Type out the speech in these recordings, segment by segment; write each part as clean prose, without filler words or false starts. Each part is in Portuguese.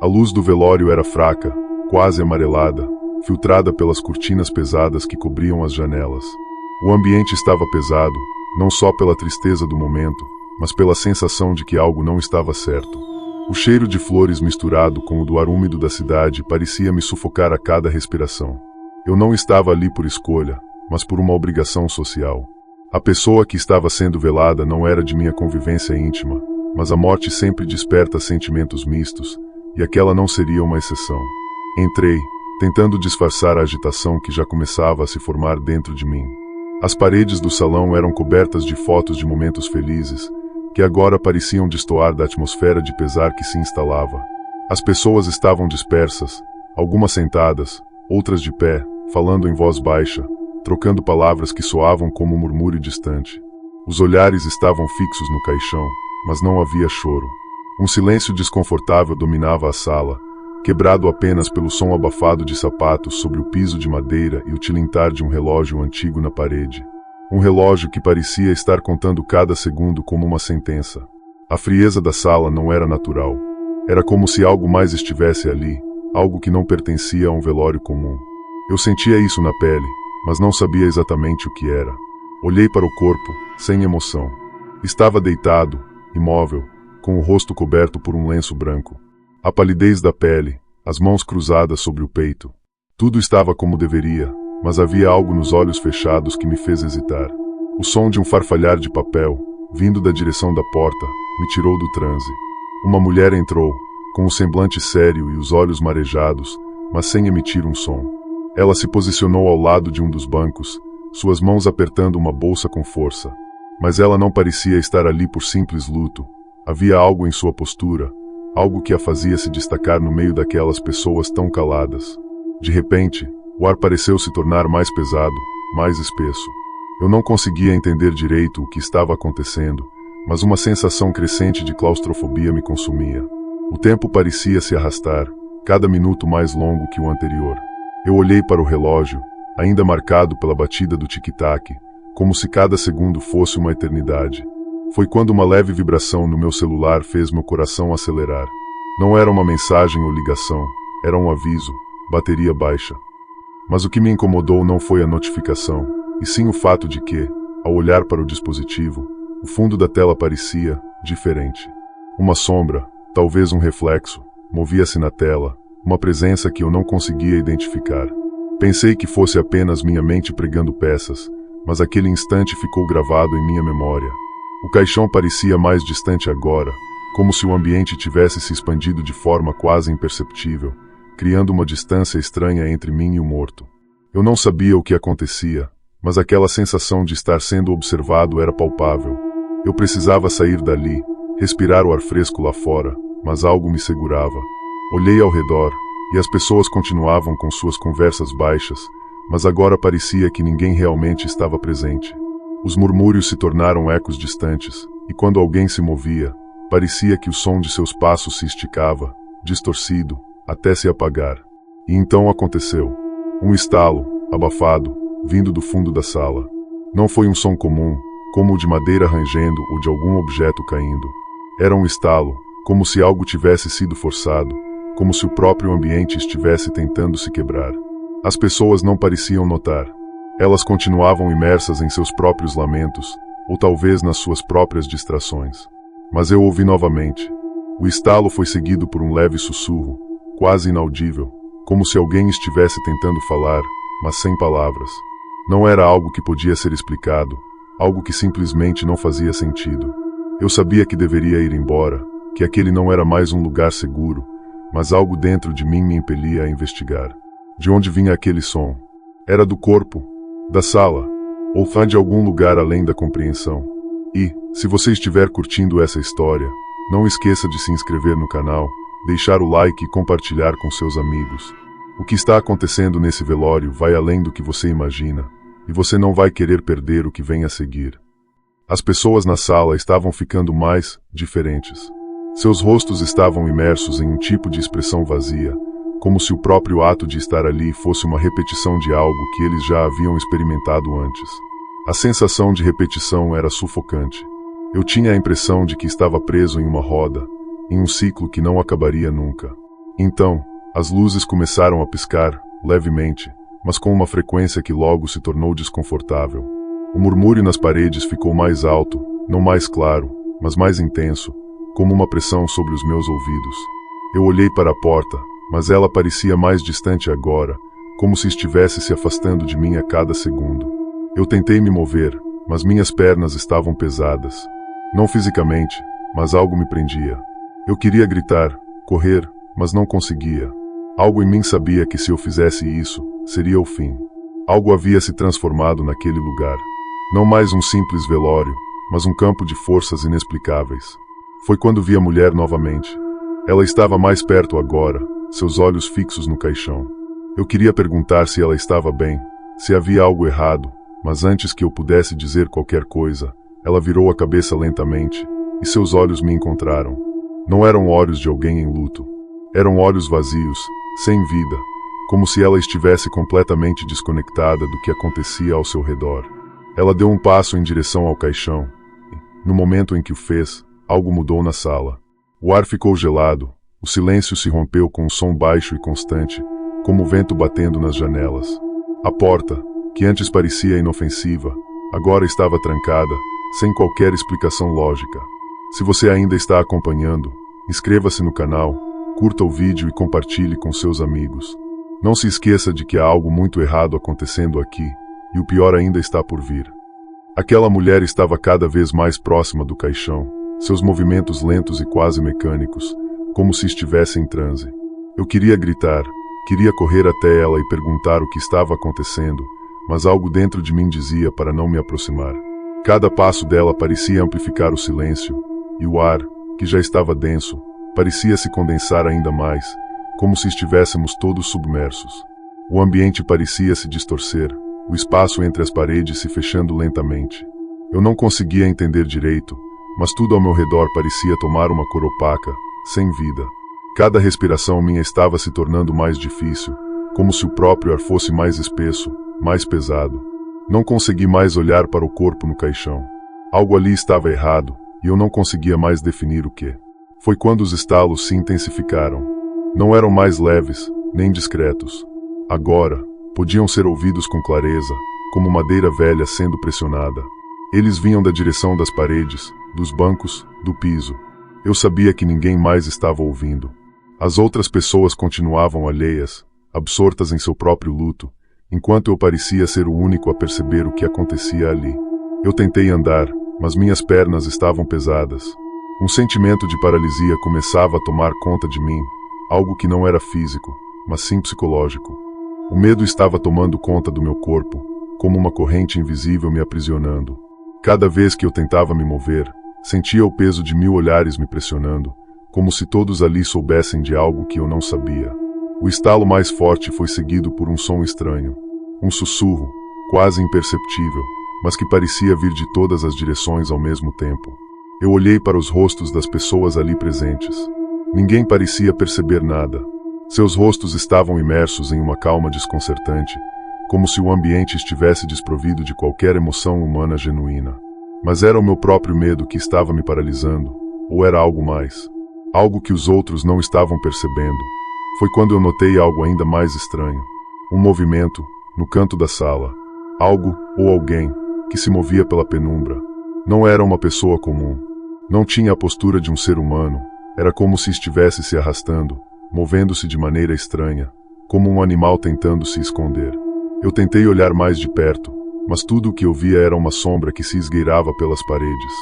A luz do velório era fraca, quase amarelada, filtrada pelas cortinas pesadas que cobriam as janelas. O ambiente estava pesado, não só pela tristeza do momento, mas pela sensação de que algo não estava certo. O cheiro de flores misturado com o do ar úmido da cidade parecia me sufocar a cada respiração. Eu não estava ali por escolha, mas por uma obrigação social. A pessoa que estava sendo velada não era de minha convivência íntima, mas a morte sempre desperta sentimentos mistos, e aquela não seria uma exceção. Entrei, tentando disfarçar a agitação que já começava a se formar dentro de mim. As paredes do salão eram cobertas de fotos de momentos felizes, que agora pareciam destoar da atmosfera de pesar que se instalava. As pessoas estavam dispersas, algumas sentadas, outras de pé, falando em voz baixa, trocando palavras que soavam como um murmúrio distante. Os olhares estavam fixos no caixão, mas não havia choro. Um silêncio desconfortável dominava a sala, quebrado apenas pelo som abafado de sapatos sobre o piso de madeira e o tilintar de um relógio antigo na parede. Um relógio que parecia estar contando cada segundo como uma sentença. A frieza da sala não era natural. Era como se algo mais estivesse ali, algo que não pertencia a um velório comum. Eu sentia isso na pele, mas não sabia exatamente o que era. Olhei para o corpo, sem emoção. Estava deitado, imóvel, com o rosto coberto por um lenço branco. A palidez da pele, as mãos cruzadas sobre o peito. Tudo estava como deveria, mas havia algo nos olhos fechados que me fez hesitar. O som de um farfalhar de papel, vindo da direção da porta, me tirou do transe. Uma mulher entrou, com um semblante sério e os olhos marejados, mas sem emitir um som. Ela se posicionou ao lado de um dos bancos, suas mãos apertando uma bolsa com força. Mas ela não parecia estar ali por simples luto. Havia algo em sua postura, algo que a fazia se destacar no meio daquelas pessoas tão caladas. De repente, o ar pareceu se tornar mais pesado, mais espesso. Eu não conseguia entender direito o que estava acontecendo, mas uma sensação crescente de claustrofobia me consumia. O tempo parecia se arrastar, cada minuto mais longo que o anterior. Eu olhei para o relógio, ainda marcado pela batida do tic-tac, como se cada segundo fosse uma eternidade. Foi quando uma leve vibração no meu celular fez meu coração acelerar. Não era uma mensagem ou ligação, era um aviso, bateria baixa. Mas o que me incomodou não foi a notificação, e sim o fato de que, ao olhar para o dispositivo, o fundo da tela parecia diferente. Uma sombra, talvez um reflexo, movia-se na tela, uma presença que eu não conseguia identificar. Pensei que fosse apenas minha mente pregando peças, mas aquele instante ficou gravado em minha memória. O caixão parecia mais distante agora, como se o ambiente tivesse se expandido de forma quase imperceptível, criando uma distância estranha entre mim e o morto. Eu não sabia o que acontecia, mas aquela sensação de estar sendo observado era palpável. Eu precisava sair dali, respirar o ar fresco lá fora, mas algo me segurava. Olhei ao redor, e as pessoas continuavam com suas conversas baixas, mas agora parecia que ninguém realmente estava presente. Os murmúrios se tornaram ecos distantes, e quando alguém se movia, parecia que o som de seus passos se esticava, distorcido, até se apagar. E então aconteceu. Um estalo, abafado, vindo do fundo da sala. Não foi um som comum, como o de madeira rangendo ou de algum objeto caindo. Era um estalo, como se algo tivesse sido forçado, como se o próprio ambiente estivesse tentando se quebrar. As pessoas não pareciam notar. Elas continuavam imersas em seus próprios lamentos, ou talvez nas suas próprias distrações. Mas eu ouvi novamente. O estalo foi seguido por um leve sussurro, quase inaudível, como se alguém estivesse tentando falar, mas sem palavras. Não era algo que podia ser explicado, algo que simplesmente não fazia sentido. Eu sabia que deveria ir embora, que aquele não era mais um lugar seguro, mas algo dentro de mim me impelia a investigar. De onde vinha aquele som? Era do corpo? Da sala? Ou de algum lugar além da compreensão? E, se você estiver curtindo essa história, não esqueça de se inscrever no canal, deixar o like e compartilhar com seus amigos. O que está acontecendo nesse velório vai além do que você imagina, e você não vai querer perder o que vem a seguir. As pessoas na sala estavam ficando mais diferentes. Seus rostos estavam imersos em um tipo de expressão vazia, como se o próprio ato de estar ali fosse uma repetição de algo que eles já haviam experimentado antes. A sensação de repetição era sufocante. Eu tinha a impressão de que estava preso em uma roda, em um ciclo que não acabaria nunca. Então, as luzes começaram a piscar, levemente, mas com uma frequência que logo se tornou desconfortável. O murmúrio nas paredes ficou mais alto, não mais claro, mas mais intenso, como uma pressão sobre os meus ouvidos. Eu olhei para a porta, mas ela parecia mais distante agora, como se estivesse se afastando de mim a cada segundo. Eu tentei me mover, mas minhas pernas estavam pesadas. Não fisicamente, mas algo me prendia. Eu queria gritar, correr, mas não conseguia. Algo em mim sabia que se eu fizesse isso, seria o fim. Algo havia se transformado naquele lugar. Não mais um simples velório, mas um campo de forças inexplicáveis. Foi quando vi a mulher novamente. Ela estava mais perto agora, seus olhos fixos no caixão. Eu queria perguntar se ela estava bem, se havia algo errado, mas antes que eu pudesse dizer qualquer coisa, ela virou a cabeça lentamente, e seus olhos me encontraram. Não eram olhos de alguém em luto. Eram olhos vazios, sem vida, como se ela estivesse completamente desconectada do que acontecia ao seu redor. Ela deu um passo em direção ao caixão, e, no momento em que o fez, algo mudou na sala. O ar ficou gelado, o silêncio se rompeu com um som baixo e constante, como o vento batendo nas janelas. A porta, que antes parecia inofensiva, agora estava trancada, sem qualquer explicação lógica. Se você ainda está acompanhando, inscreva-se no canal, curta o vídeo e compartilhe com seus amigos. Não se esqueça de que há algo muito errado acontecendo aqui, e o pior ainda está por vir. Aquela mulher estava cada vez mais próxima do caixão, seus movimentos lentos e quase mecânicos, como se estivesse em transe. Eu queria gritar, queria correr até ela e perguntar o que estava acontecendo, mas algo dentro de mim dizia para não me aproximar. Cada passo dela parecia amplificar o silêncio, e o ar, que já estava denso, parecia se condensar ainda mais, como se estivéssemos todos submersos. O ambiente parecia se distorcer, o espaço entre as paredes se fechando lentamente. Eu não conseguia entender direito, mas tudo ao meu redor parecia tomar uma cor opaca, sem vida. Cada respiração minha estava se tornando mais difícil, como se o próprio ar fosse mais espesso, mais pesado. Não consegui mais olhar para o corpo no caixão. Algo ali estava errado, e eu não conseguia mais definir o que. Foi quando os estalos se intensificaram. Não eram mais leves, nem discretos. Agora, podiam ser ouvidos com clareza, como madeira velha sendo pressionada. Eles vinham da direção das paredes, dos bancos, do piso. Eu sabia que ninguém mais estava ouvindo. As outras pessoas continuavam alheias, absortas em seu próprio luto, enquanto eu parecia ser o único a perceber o que acontecia ali. Eu tentei andar, mas minhas pernas estavam pesadas. Um sentimento de paralisia começava a tomar conta de mim, algo que não era físico, mas sim psicológico. O medo estava tomando conta do meu corpo, como uma corrente invisível me aprisionando. Cada vez que eu tentava me mover, sentia o peso de 1000 olhares me pressionando, como se todos ali soubessem de algo que eu não sabia. O estalo mais forte foi seguido por um som estranho. Um sussurro, quase imperceptível, mas que parecia vir de todas as direções ao mesmo tempo. Eu olhei para os rostos das pessoas ali presentes. Ninguém parecia perceber nada. Seus rostos estavam imersos em uma calma desconcertante, como se o ambiente estivesse desprovido de qualquer emoção humana genuína. Mas era o meu próprio medo que estava me paralisando, ou era algo mais? Algo que os outros não estavam percebendo. Foi quando eu notei algo ainda mais estranho. Um movimento, no canto da sala. Algo, ou alguém, que se movia pela penumbra. Não era uma pessoa comum. Não tinha a postura de um ser humano. Era como se estivesse se arrastando, movendo-se de maneira estranha, como um animal tentando se esconder. Eu tentei olhar mais de perto, mas tudo o que eu via era uma sombra que se esgueirava pelas paredes.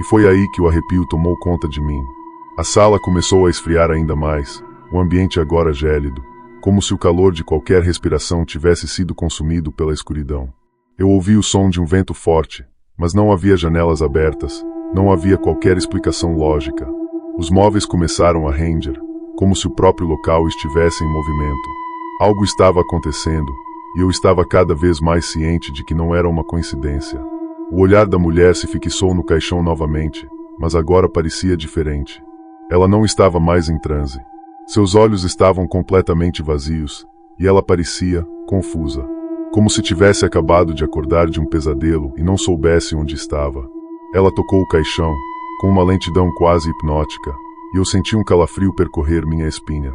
E foi aí que o arrepio tomou conta de mim. A sala começou a esfriar ainda mais, o ambiente agora gélido, como se o calor de qualquer respiração tivesse sido consumido pela escuridão. Eu ouvi o som de um vento forte, mas não havia janelas abertas, não havia qualquer explicação lógica. Os móveis começaram a render, como se o próprio local estivesse em movimento. Algo estava acontecendo, e eu estava cada vez mais ciente de que não era uma coincidência. O olhar da mulher se fixou no caixão novamente, mas agora parecia diferente. Ela não estava mais em transe. Seus olhos estavam completamente vazios, e ela parecia confusa, como se tivesse acabado de acordar de um pesadelo e não soubesse onde estava. Ela tocou o caixão, com uma lentidão quase hipnótica, e eu senti um calafrio percorrer minha espinha.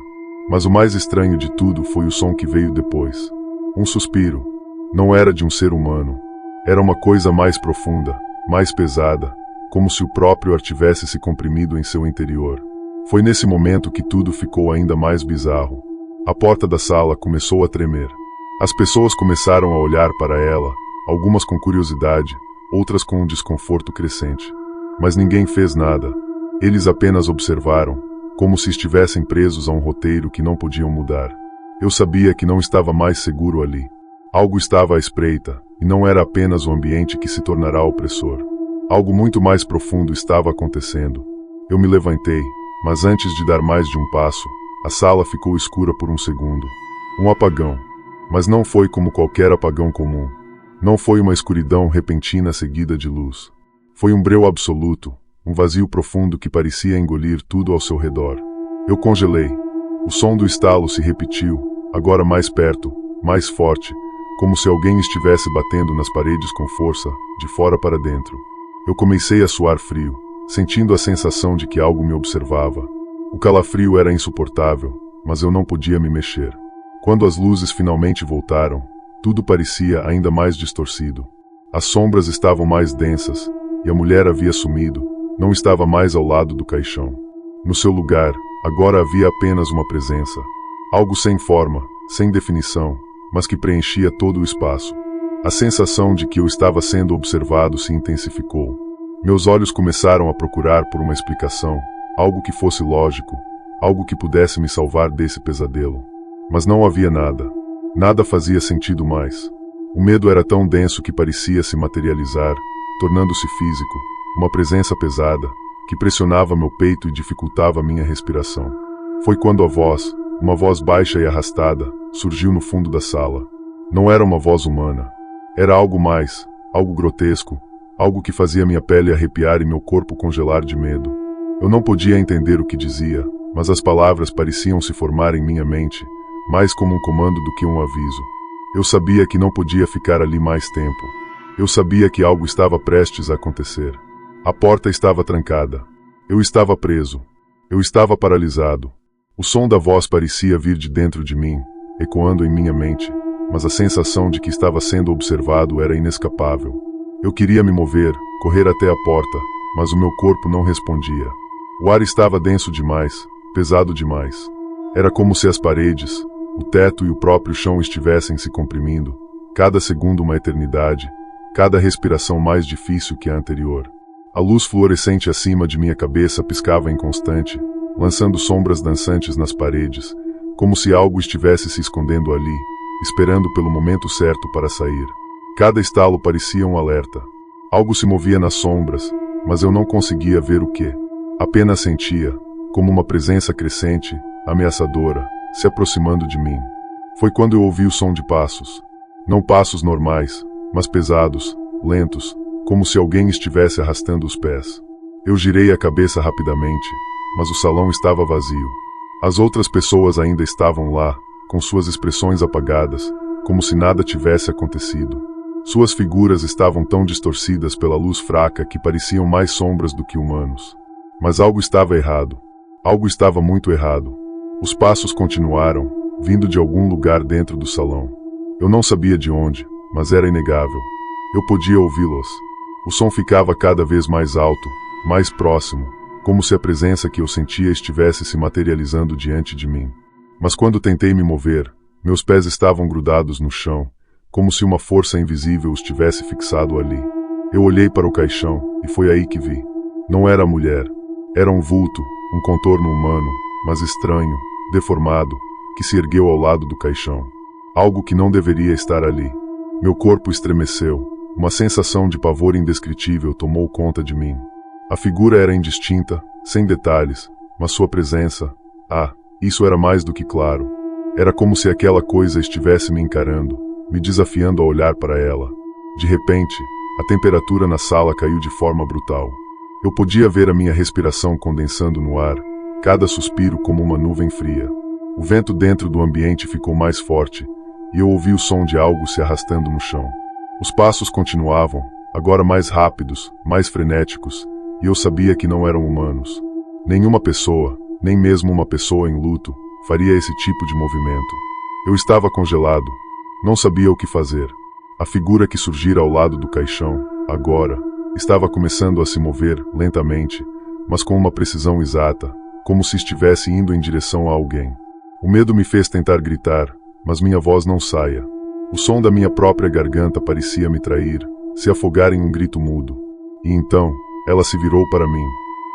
Mas o mais estranho de tudo foi o som que veio depois. Um suspiro. Não era de um ser humano. Era uma coisa mais profunda, mais pesada, como se o próprio ar tivesse se comprimido em seu interior. Foi nesse momento que tudo ficou ainda mais bizarro. A porta da sala começou a tremer. As pessoas começaram a olhar para ela, algumas com curiosidade, outras com um desconforto crescente. Mas ninguém fez nada. Eles apenas observaram, como se estivessem presos a um roteiro que não podiam mudar. Eu sabia que não estava mais seguro ali. Algo estava à espreita, e não era apenas o ambiente que se tornará opressor. Algo muito mais profundo estava acontecendo. Eu me levantei, mas antes de dar mais de um passo, a sala ficou escura por um segundo. Um apagão. Mas não foi como qualquer apagão comum. Não foi uma escuridão repentina seguida de luz. Foi um breu absoluto, um vazio profundo que parecia engolir tudo ao seu redor. Eu congelei. O som do estalo se repetiu, agora mais perto, mais forte, como se alguém estivesse batendo nas paredes com força, de fora para dentro. Eu comecei a suar frio, sentindo a sensação de que algo me observava. O calafrio era insuportável, mas eu não podia me mexer. Quando as luzes finalmente voltaram, tudo parecia ainda mais distorcido. As sombras estavam mais densas, e a mulher havia sumido, não estava mais ao lado do caixão. No seu lugar, agora havia apenas uma presença. Algo sem forma, sem definição, mas que preenchia todo o espaço. A sensação de que eu estava sendo observado se intensificou. Meus olhos começaram a procurar por uma explicação, algo que fosse lógico, algo que pudesse me salvar desse pesadelo. Mas não havia nada. Nada fazia sentido mais. O medo era tão denso que parecia se materializar, tornando-se físico, uma presença pesada, que pressionava meu peito e dificultava minha respiração. Foi quando a voz, uma voz baixa e arrastada, surgiu no fundo da sala. Não era uma voz humana. Era algo mais, algo grotesco, algo que fazia minha pele arrepiar e meu corpo congelar de medo. Eu não podia entender o que dizia, mas as palavras pareciam se formar em minha mente, mais como um comando do que um aviso. Eu sabia que não podia ficar ali mais tempo. Eu sabia que algo estava prestes a acontecer. A porta estava trancada. Eu estava preso. Eu estava paralisado. O som da voz parecia vir de dentro de mim, ecoando em minha mente, mas a sensação de que estava sendo observado era inescapável. Eu queria me mover, correr até a porta, mas o meu corpo não respondia. O ar estava denso demais, pesado demais. Era como se as paredes, o teto e o próprio chão estivessem se comprimindo, cada segundo uma eternidade, cada respiração mais difícil que a anterior. A luz fluorescente acima de minha cabeça piscava inconstante, lançando sombras dançantes nas paredes, como se algo estivesse se escondendo ali, esperando pelo momento certo para sair. Cada estalo parecia um alerta. Algo se movia nas sombras, mas eu não conseguia ver o que. Apenas sentia, como uma presença crescente, ameaçadora, se aproximando de mim. Foi quando eu ouvi o som de passos. Não passos normais, mas pesados, lentos, como se alguém estivesse arrastando os pés. Eu girei a cabeça rapidamente, mas o salão estava vazio. As outras pessoas ainda estavam lá, com suas expressões apagadas, como se nada tivesse acontecido. Suas figuras estavam tão distorcidas pela luz fraca que pareciam mais sombras do que humanos. Mas algo estava errado. Algo estava muito errado. Os passos continuaram, vindo de algum lugar dentro do salão. Eu não sabia de onde, mas era inegável. Eu podia ouvi-los. O som ficava cada vez mais alto, mais próximo, como se a presença que eu sentia estivesse se materializando diante de mim. Mas quando tentei me mover, meus pés estavam grudados no chão, como se uma força invisível os tivesse fixado ali. Eu olhei para o caixão, e foi aí que vi. Não era a mulher. Era um vulto, um contorno humano, mas estranho, deformado, que se ergueu ao lado do caixão. Algo que não deveria estar ali. Meu corpo estremeceu. Uma sensação de pavor indescritível tomou conta de mim. A figura era indistinta, sem detalhes, mas sua presença, isso era mais do que claro. Era como se aquela coisa estivesse me encarando, me desafiando a olhar para ela. De repente, a temperatura na sala caiu de forma brutal. Eu podia ver a minha respiração condensando no ar, cada suspiro como uma nuvem fria. O vento dentro do ambiente ficou mais forte, e eu ouvi o som de algo se arrastando no chão. Os passos continuavam, agora mais rápidos, mais frenéticos, e eu sabia que não eram humanos. Nenhuma pessoa, nem mesmo uma pessoa em luto, faria esse tipo de movimento. Eu estava congelado. Não sabia o que fazer. A figura que surgira ao lado do caixão, agora, estava começando a se mover, lentamente, mas com uma precisão exata, como se estivesse indo em direção a alguém. O medo me fez tentar gritar, mas minha voz não saía. O som da minha própria garganta parecia me trair, se afogar em um grito mudo. E então, ela se virou para mim.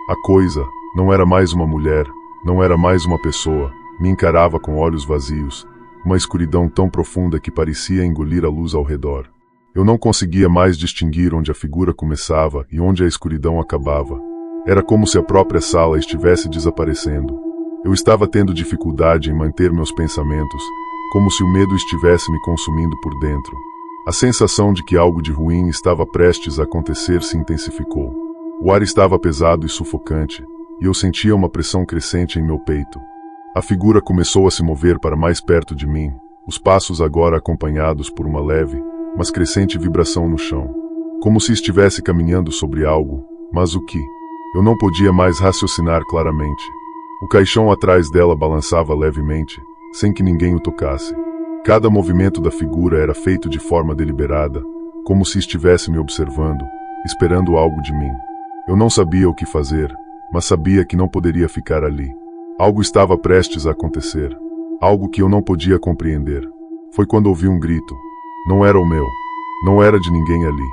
A coisa não era mais uma mulher, não era mais uma pessoa, me encarava com olhos vazios, uma escuridão tão profunda que parecia engolir a luz ao redor. Eu não conseguia mais distinguir onde a figura começava e onde a escuridão acabava. Era como se a própria sala estivesse desaparecendo. Eu estava tendo dificuldade em manter meus pensamentos, como se o medo estivesse me consumindo por dentro. A sensação de que algo de ruim estava prestes a acontecer se intensificou. O ar estava pesado e sufocante, e eu sentia uma pressão crescente em meu peito. A figura começou a se mover para mais perto de mim, os passos agora acompanhados por uma leve, mas crescente vibração no chão. Como se estivesse caminhando sobre algo, mas o que? Eu não podia mais raciocinar claramente. O caixão atrás dela balançava levemente, sem que ninguém o tocasse. Cada movimento da figura era feito de forma deliberada, como se estivesse me observando, esperando algo de mim. Eu não sabia o que fazer, mas sabia que não poderia ficar ali. Algo estava prestes a acontecer, algo que eu não podia compreender. Foi quando ouvi um grito. Não era o meu, não era de ninguém ali.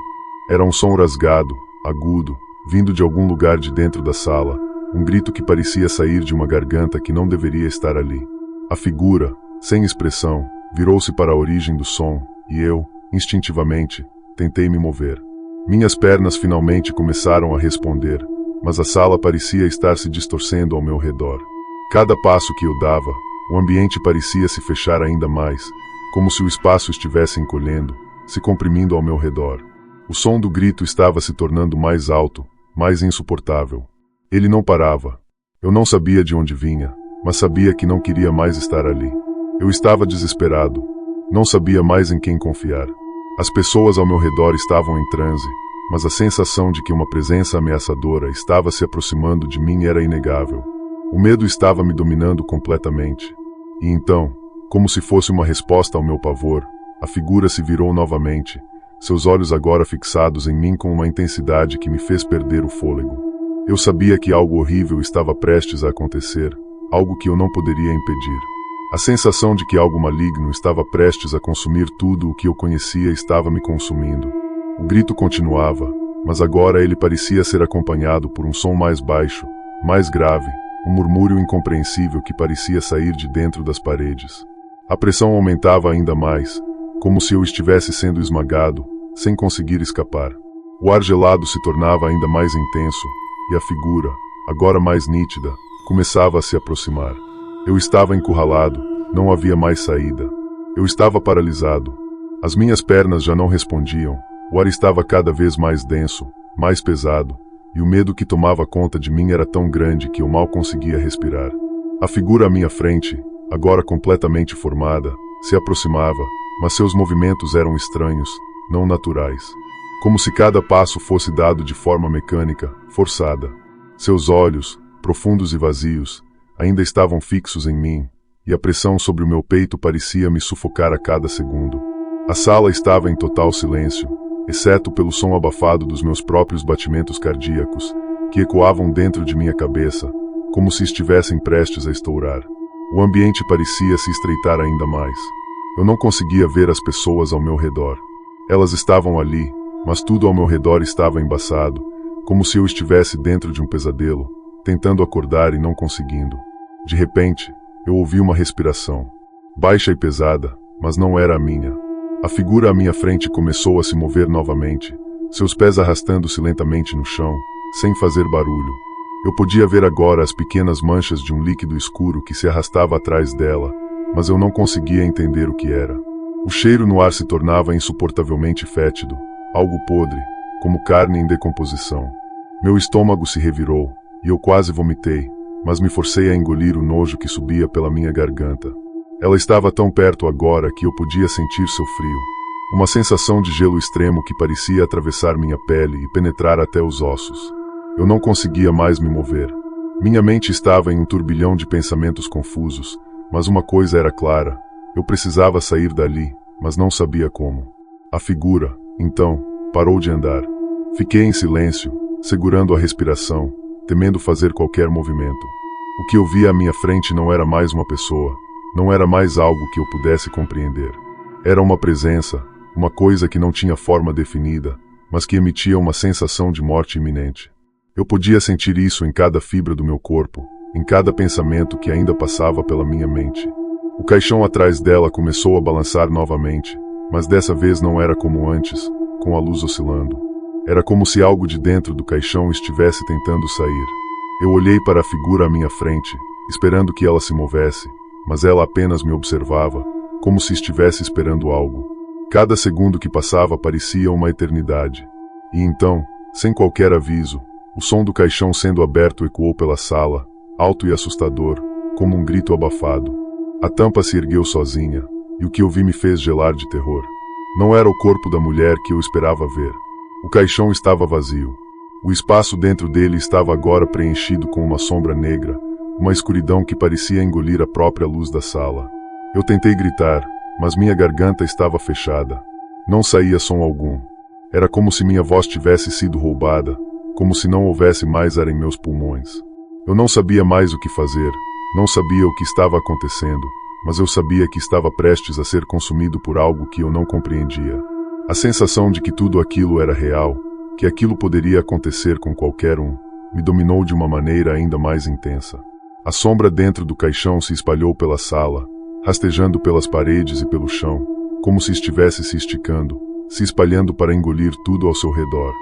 Era um som rasgado, agudo, vindo de algum lugar de dentro da sala, um grito que parecia sair de uma garganta que não deveria estar ali. A figura, sem expressão, virou-se para a origem do som, e eu, instintivamente, tentei me mover. Minhas pernas finalmente começaram a responder, mas a sala parecia estar se distorcendo ao meu redor. Cada passo que eu dava, o ambiente parecia se fechar ainda mais, como se o espaço estivesse encolhendo, se comprimindo ao meu redor. O som do grito estava se tornando mais alto, mais insuportável. Ele não parava. Eu não sabia de onde vinha, mas sabia que não queria mais estar ali. Eu estava desesperado. Não sabia mais em quem confiar. As pessoas ao meu redor estavam em transe, mas a sensação de que uma presença ameaçadora estava se aproximando de mim era inegável. O medo estava me dominando completamente. E então, como se fosse uma resposta ao meu pavor, a figura se virou novamente, seus olhos agora fixados em mim com uma intensidade que me fez perder o fôlego. Eu sabia que algo horrível estava prestes a acontecer, algo que eu não poderia impedir. A sensação de que algo maligno estava prestes a consumir tudo o que eu conhecia estava me consumindo. O grito continuava, mas agora ele parecia ser acompanhado por um som mais baixo, mais grave, um murmúrio incompreensível que parecia sair de dentro das paredes. A pressão aumentava ainda mais, como se eu estivesse sendo esmagado, sem conseguir escapar. O ar gelado se tornava ainda mais intenso, e a figura, agora mais nítida, começava a se aproximar. Eu estava encurralado, não havia mais saída. Eu estava paralisado. As minhas pernas já não respondiam, o ar estava cada vez mais denso, mais pesado, e o medo que tomava conta de mim era tão grande que eu mal conseguia respirar. A figura à minha frente, agora completamente formada, se aproximava, mas seus movimentos eram estranhos, não naturais. Como se cada passo fosse dado de forma mecânica, forçada. Seus olhos, profundos e vazios, ainda estavam fixos em mim, e a pressão sobre o meu peito parecia me sufocar a cada segundo. A sala estava em total silêncio, exceto pelo som abafado dos meus próprios batimentos cardíacos, que ecoavam dentro de minha cabeça, como se estivessem prestes a estourar. O ambiente parecia se estreitar ainda mais. Eu não conseguia ver as pessoas ao meu redor. Elas estavam ali, mas tudo ao meu redor estava embaçado, como se eu estivesse dentro de um pesadelo, tentando acordar e não conseguindo. De repente, eu ouvi uma respiração, baixa e pesada, mas não era a minha. A figura à minha frente começou a se mover novamente, seus pés arrastando-se lentamente no chão, sem fazer barulho. Eu podia ver agora as pequenas manchas de um líquido escuro que se arrastava atrás dela, mas eu não conseguia entender o que era. O cheiro no ar se tornava insuportavelmente fétido, algo podre, como carne em decomposição. Meu estômago se revirou, e eu quase vomitei, mas me forcei a engolir o nojo que subia pela minha garganta. Ela estava tão perto agora que eu podia sentir seu frio. Uma sensação de gelo extremo que parecia atravessar minha pele e penetrar até os ossos. Eu não conseguia mais me mover. Minha mente estava em um turbilhão de pensamentos confusos, Mas uma coisa era clara: eu precisava sair dali, mas não sabia como. A figura, então, parou de andar. Fiquei em silêncio, segurando a respiração, temendo fazer qualquer movimento. O que eu via à minha frente não era mais uma pessoa, não era mais algo que eu pudesse compreender. Era uma presença, uma coisa que não tinha forma definida, mas que emitia uma sensação de morte iminente. Eu podia sentir isso em cada fibra do meu corpo, em cada pensamento que ainda passava pela minha mente. O caixão atrás dela começou a balançar novamente, mas dessa vez não era como antes, com a luz oscilando. Era como se algo de dentro do caixão estivesse tentando sair. Eu olhei para a figura à minha frente, esperando que ela se movesse, mas ela apenas me observava, como se estivesse esperando algo. Cada segundo que passava parecia uma eternidade. E então, sem qualquer aviso, o som do caixão sendo aberto ecoou pela sala, alto e assustador, como um grito abafado. A tampa se ergueu sozinha, e o que eu vi me fez gelar de terror. Não era o corpo da mulher que eu esperava ver. O caixão estava vazio. O espaço dentro dele estava agora preenchido com uma sombra negra, uma escuridão que parecia engolir a própria luz da sala. Eu tentei gritar, mas minha garganta estava fechada. Não saía som algum. Era como se minha voz tivesse sido roubada, como se não houvesse mais ar em meus pulmões. Eu não sabia mais o que fazer, não sabia o que estava acontecendo, mas eu sabia que estava prestes a ser consumido por algo que eu não compreendia. A sensação de que tudo aquilo era real, que aquilo poderia acontecer com qualquer um, me dominou de uma maneira ainda mais intensa. A sombra dentro do caixão se espalhou pela sala, rastejando pelas paredes e pelo chão, como se estivesse se esticando, se espalhando para engolir tudo ao seu redor.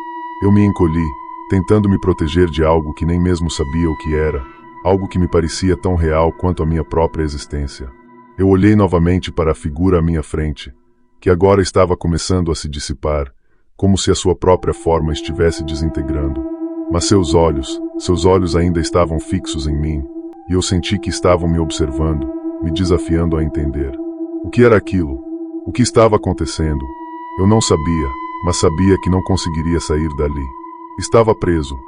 Eu me encolhi, tentando me proteger de algo que nem mesmo sabia o que era, algo que me parecia tão real quanto a minha própria existência. Eu olhei novamente para a figura à minha frente, que agora estava começando a se dissipar, como se a sua própria forma estivesse desintegrando. Mas seus olhos ainda estavam fixos em mim, e eu senti que estavam me observando, me desafiando a entender. O que era aquilo? O que estava acontecendo? Eu não sabia, mas sabia que não conseguiria sair dali. Estava preso.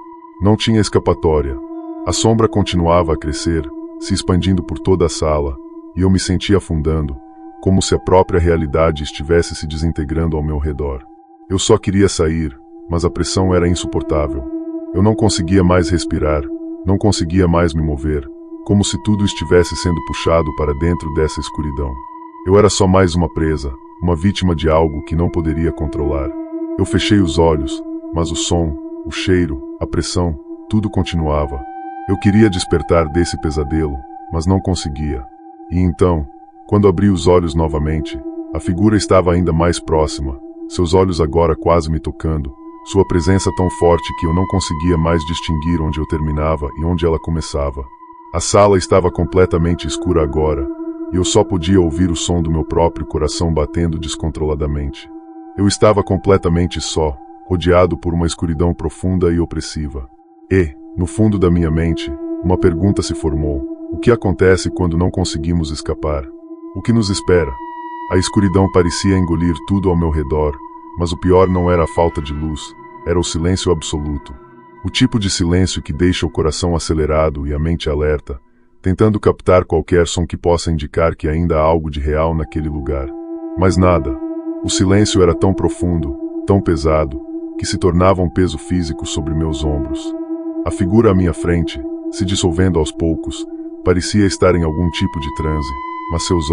Não tinha escapatória. A sombra continuava a crescer, se expandindo por toda a sala, e eu me sentia afundando, como se a própria realidade estivesse se desintegrando ao meu redor. Eu só queria sair, mas a pressão era insuportável. Eu não conseguia mais respirar, não conseguia mais me mover, como se tudo estivesse sendo puxado para dentro dessa escuridão. Eu era só mais uma presa, uma vítima de algo que não poderia controlar. Eu fechei os olhos, mas o som, o cheiro, a pressão, tudo continuava. Eu queria despertar desse pesadelo, mas não conseguia. E então, quando abri os olhos novamente, a figura estava ainda mais próxima, seus olhos agora quase me tocando, sua presença tão forte que eu não conseguia mais distinguir onde eu terminava e onde ela começava. A sala estava completamente escura agora, e eu só podia ouvir o som do meu próprio coração batendo descontroladamente. Eu estava completamente só, rodeado por uma escuridão profunda e opressiva. E, no fundo da minha mente, uma pergunta se formou: o que acontece quando não conseguimos escapar? O que nos espera? A escuridão parecia engolir tudo ao meu redor, mas o pior não era a falta de luz, era o silêncio absoluto. O tipo de silêncio que deixa o coração acelerado e a mente alerta, tentando captar qualquer som que possa indicar que ainda há algo de real naquele lugar. Mas nada. O silêncio era tão profundo, tão pesado, que se tornava um peso físico sobre meus ombros. A figura à minha frente, se dissolvendo aos poucos, parecia estar em algum tipo de transe, mas seus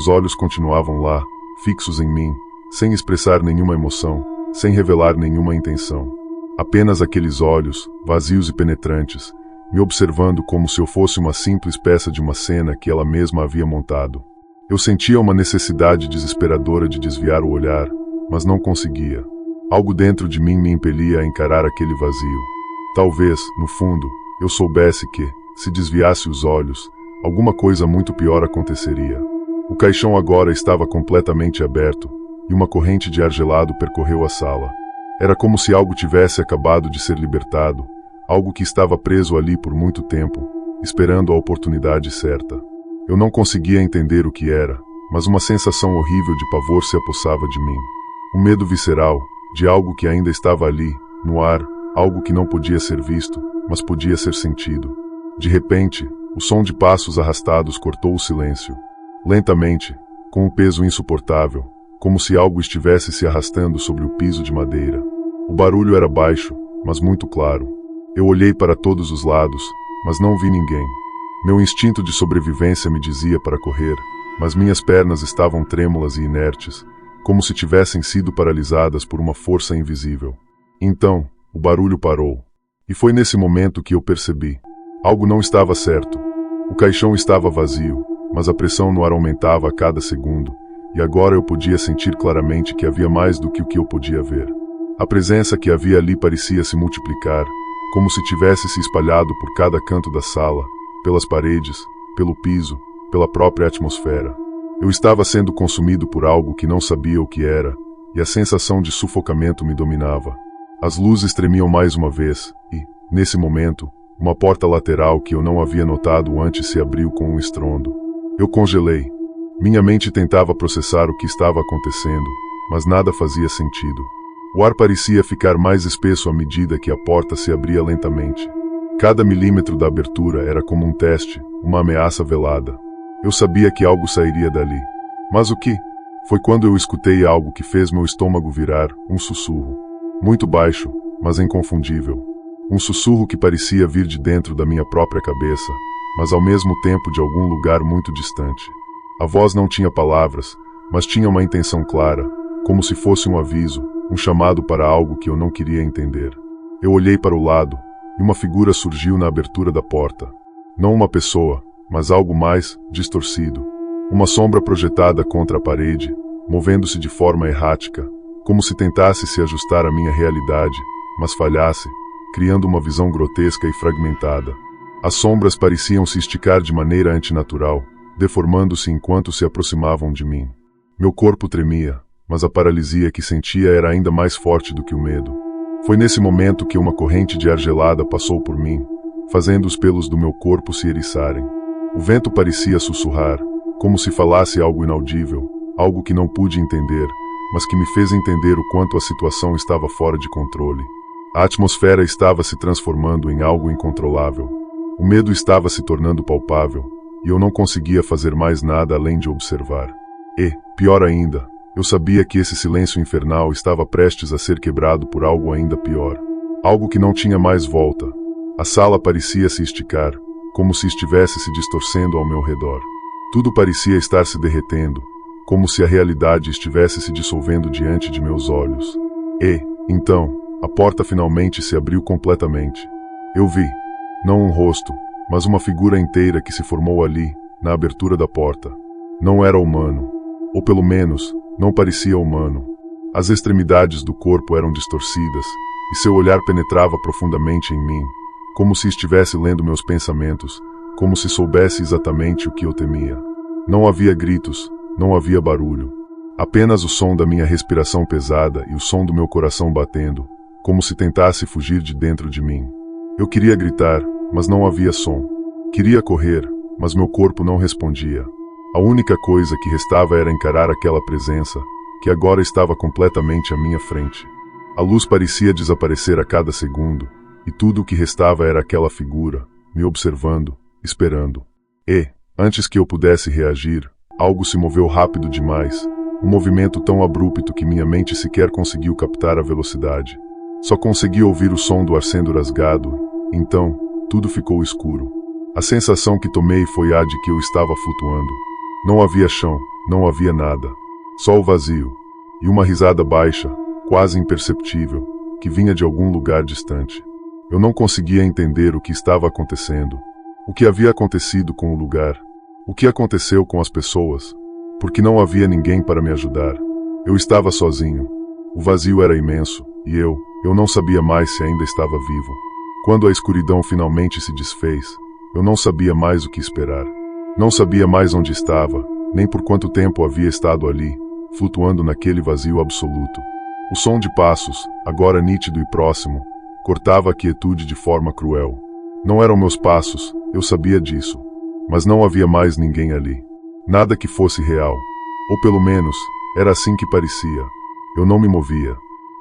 olhos continuavam lá, fixos em mim, sem expressar nenhuma emoção, sem revelar nenhuma intenção. Apenas aqueles olhos, vazios e penetrantes, me observando como se eu fosse uma simples peça de uma cena que ela mesma havia montado. Eu sentia uma necessidade desesperadora de desviar o olhar, mas não conseguia. Algo dentro de mim me impelia a encarar aquele vazio. Talvez, no fundo, eu soubesse que, se desviasse os olhos, alguma coisa muito pior aconteceria. O caixão agora estava completamente aberto, e uma corrente de ar gelado percorreu a sala. Era como se algo tivesse acabado de ser libertado, algo que estava preso ali por muito tempo, esperando a oportunidade certa. Eu não conseguia entender o que era, mas uma sensação horrível de pavor se apossava de mim. Um medo visceral, de algo que ainda estava ali, no ar, algo que não podia ser visto, mas podia ser sentido. De repente, O som de passos arrastados cortou o silêncio. Lentamente, com um peso insuportável, como se algo estivesse se arrastando sobre o piso de madeira. O barulho era baixo, mas muito claro. Eu olhei para todos os lados, mas não vi ninguém. Meu instinto de sobrevivência me dizia para correr, mas minhas pernas estavam trêmulas e inertes, como se tivessem sido paralisadas por uma força invisível. Então, o barulho parou. E foi nesse momento que eu percebi. Algo não estava certo. O caixão estava vazio, mas a pressão no ar aumentava a cada segundo, e agora eu podia sentir claramente que havia mais do que o que eu podia ver. A presença que havia ali parecia se multiplicar, como se tivesse se espalhado por cada canto da sala, pelas paredes, pelo piso, pela própria atmosfera. Eu estava sendo consumido por algo que não sabia o que era, e a sensação de sufocamento me dominava. As luzes tremiam mais uma vez, e, nesse momento, uma porta lateral que eu não havia notado antes se abriu com um estrondo. Eu congelei. Minha mente tentava processar o que estava acontecendo, mas nada fazia sentido. O ar parecia ficar mais espesso à medida que a porta se abria lentamente. Cada milímetro da abertura era como um teste, uma ameaça velada. Eu sabia que algo sairia dali. Mas o que? Foi quando eu escutei algo que fez meu estômago virar, um sussurro. Muito baixo, mas inconfundível. Um sussurro que parecia vir de dentro da minha própria cabeça, mas ao mesmo tempo de algum lugar muito distante. A voz não tinha palavras, mas tinha uma intenção clara, como se fosse um aviso, um chamado para algo que eu não queria entender. Eu olhei para o lado, e uma figura surgiu na abertura da porta. Não uma pessoa, mas algo mais, distorcido. Uma sombra projetada contra a parede, movendo-se de forma errática, como se tentasse se ajustar à minha realidade, mas falhasse, criando uma visão grotesca e fragmentada. As sombras pareciam se esticar de maneira antinatural, deformando-se enquanto se aproximavam de mim. Meu corpo tremia, mas a paralisia que sentia era ainda mais forte do que o medo. Foi nesse momento que uma corrente de ar gelada passou por mim, fazendo os pelos do meu corpo se eriçarem. O vento parecia sussurrar, como se falasse algo inaudível, algo que não pude entender, mas que me fez entender o quanto a situação estava fora de controle. A atmosfera estava se transformando em algo incontrolável. O medo estava se tornando palpável, e eu não conseguia fazer mais nada além de observar. E, pior ainda, eu sabia que esse silêncio infernal estava prestes a ser quebrado por algo ainda pior. Algo que não tinha mais volta. A sala parecia se esticar, como se estivesse se distorcendo ao meu redor. Tudo parecia estar se derretendo, como se a realidade estivesse se dissolvendo diante de meus olhos. E, então, a porta finalmente se abriu completamente. Eu vi, não um rosto, mas uma figura inteira que se formou ali, na abertura da porta. Não era humano. Ou pelo menos, não parecia humano. As extremidades do corpo eram distorcidas, e seu olhar penetrava profundamente em mim, como se estivesse lendo meus pensamentos, como se soubesse exatamente o que eu temia. Não havia gritos, não havia barulho. Apenas o som da minha respiração pesada e o som do meu coração batendo, como se tentasse fugir de dentro de mim. Eu queria gritar, mas não havia som. Queria correr, mas meu corpo não respondia. A única coisa que restava era encarar aquela presença, que agora estava completamente à minha frente. A luz parecia desaparecer a cada segundo, e tudo o que restava era aquela figura, me observando, esperando. E, antes que eu pudesse reagir, algo se moveu rápido demais, um movimento tão abrupto que minha mente sequer conseguiu captar a velocidade. Só consegui ouvir o som do ar sendo rasgado, então, tudo ficou escuro. A sensação que tomei foi a de que eu estava flutuando. Não havia chão, não havia nada. Só o vazio. E uma risada baixa, quase imperceptível, que vinha de algum lugar distante. Eu não conseguia entender o que estava acontecendo. O que havia acontecido com o lugar. O que aconteceu com as pessoas. Porque não havia ninguém para me ajudar. Eu estava sozinho. O vazio era imenso, e eu não sabia mais se ainda estava vivo. Quando a escuridão finalmente se desfez, eu não sabia mais o que esperar. Não sabia mais onde estava, nem por quanto tempo havia estado ali, flutuando naquele vazio absoluto. O som de passos, agora nítido e próximo, cortava a quietude de forma cruel. Não eram meus passos, eu sabia disso. Mas não havia mais ninguém ali. Nada que fosse real. Ou pelo menos, era assim que parecia. Eu não me movia.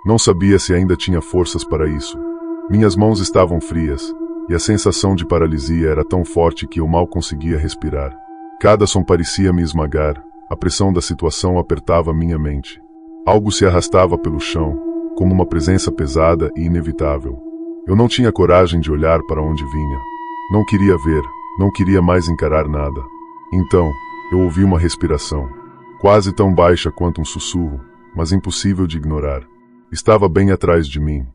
Não sabia se ainda tinha forças para isso. Minhas mãos estavam frias, e a sensação de paralisia era tão forte que eu mal conseguia respirar. Cada som parecia me esmagar, a pressão da situação apertava minha mente. Algo se arrastava pelo chão, como uma presença pesada e inevitável. Eu não tinha coragem de olhar para onde vinha. Não queria ver, não queria mais encarar nada. Então, eu ouvi uma respiração, quase tão baixa quanto um sussurro, mas impossível de ignorar. Estava bem atrás de mim.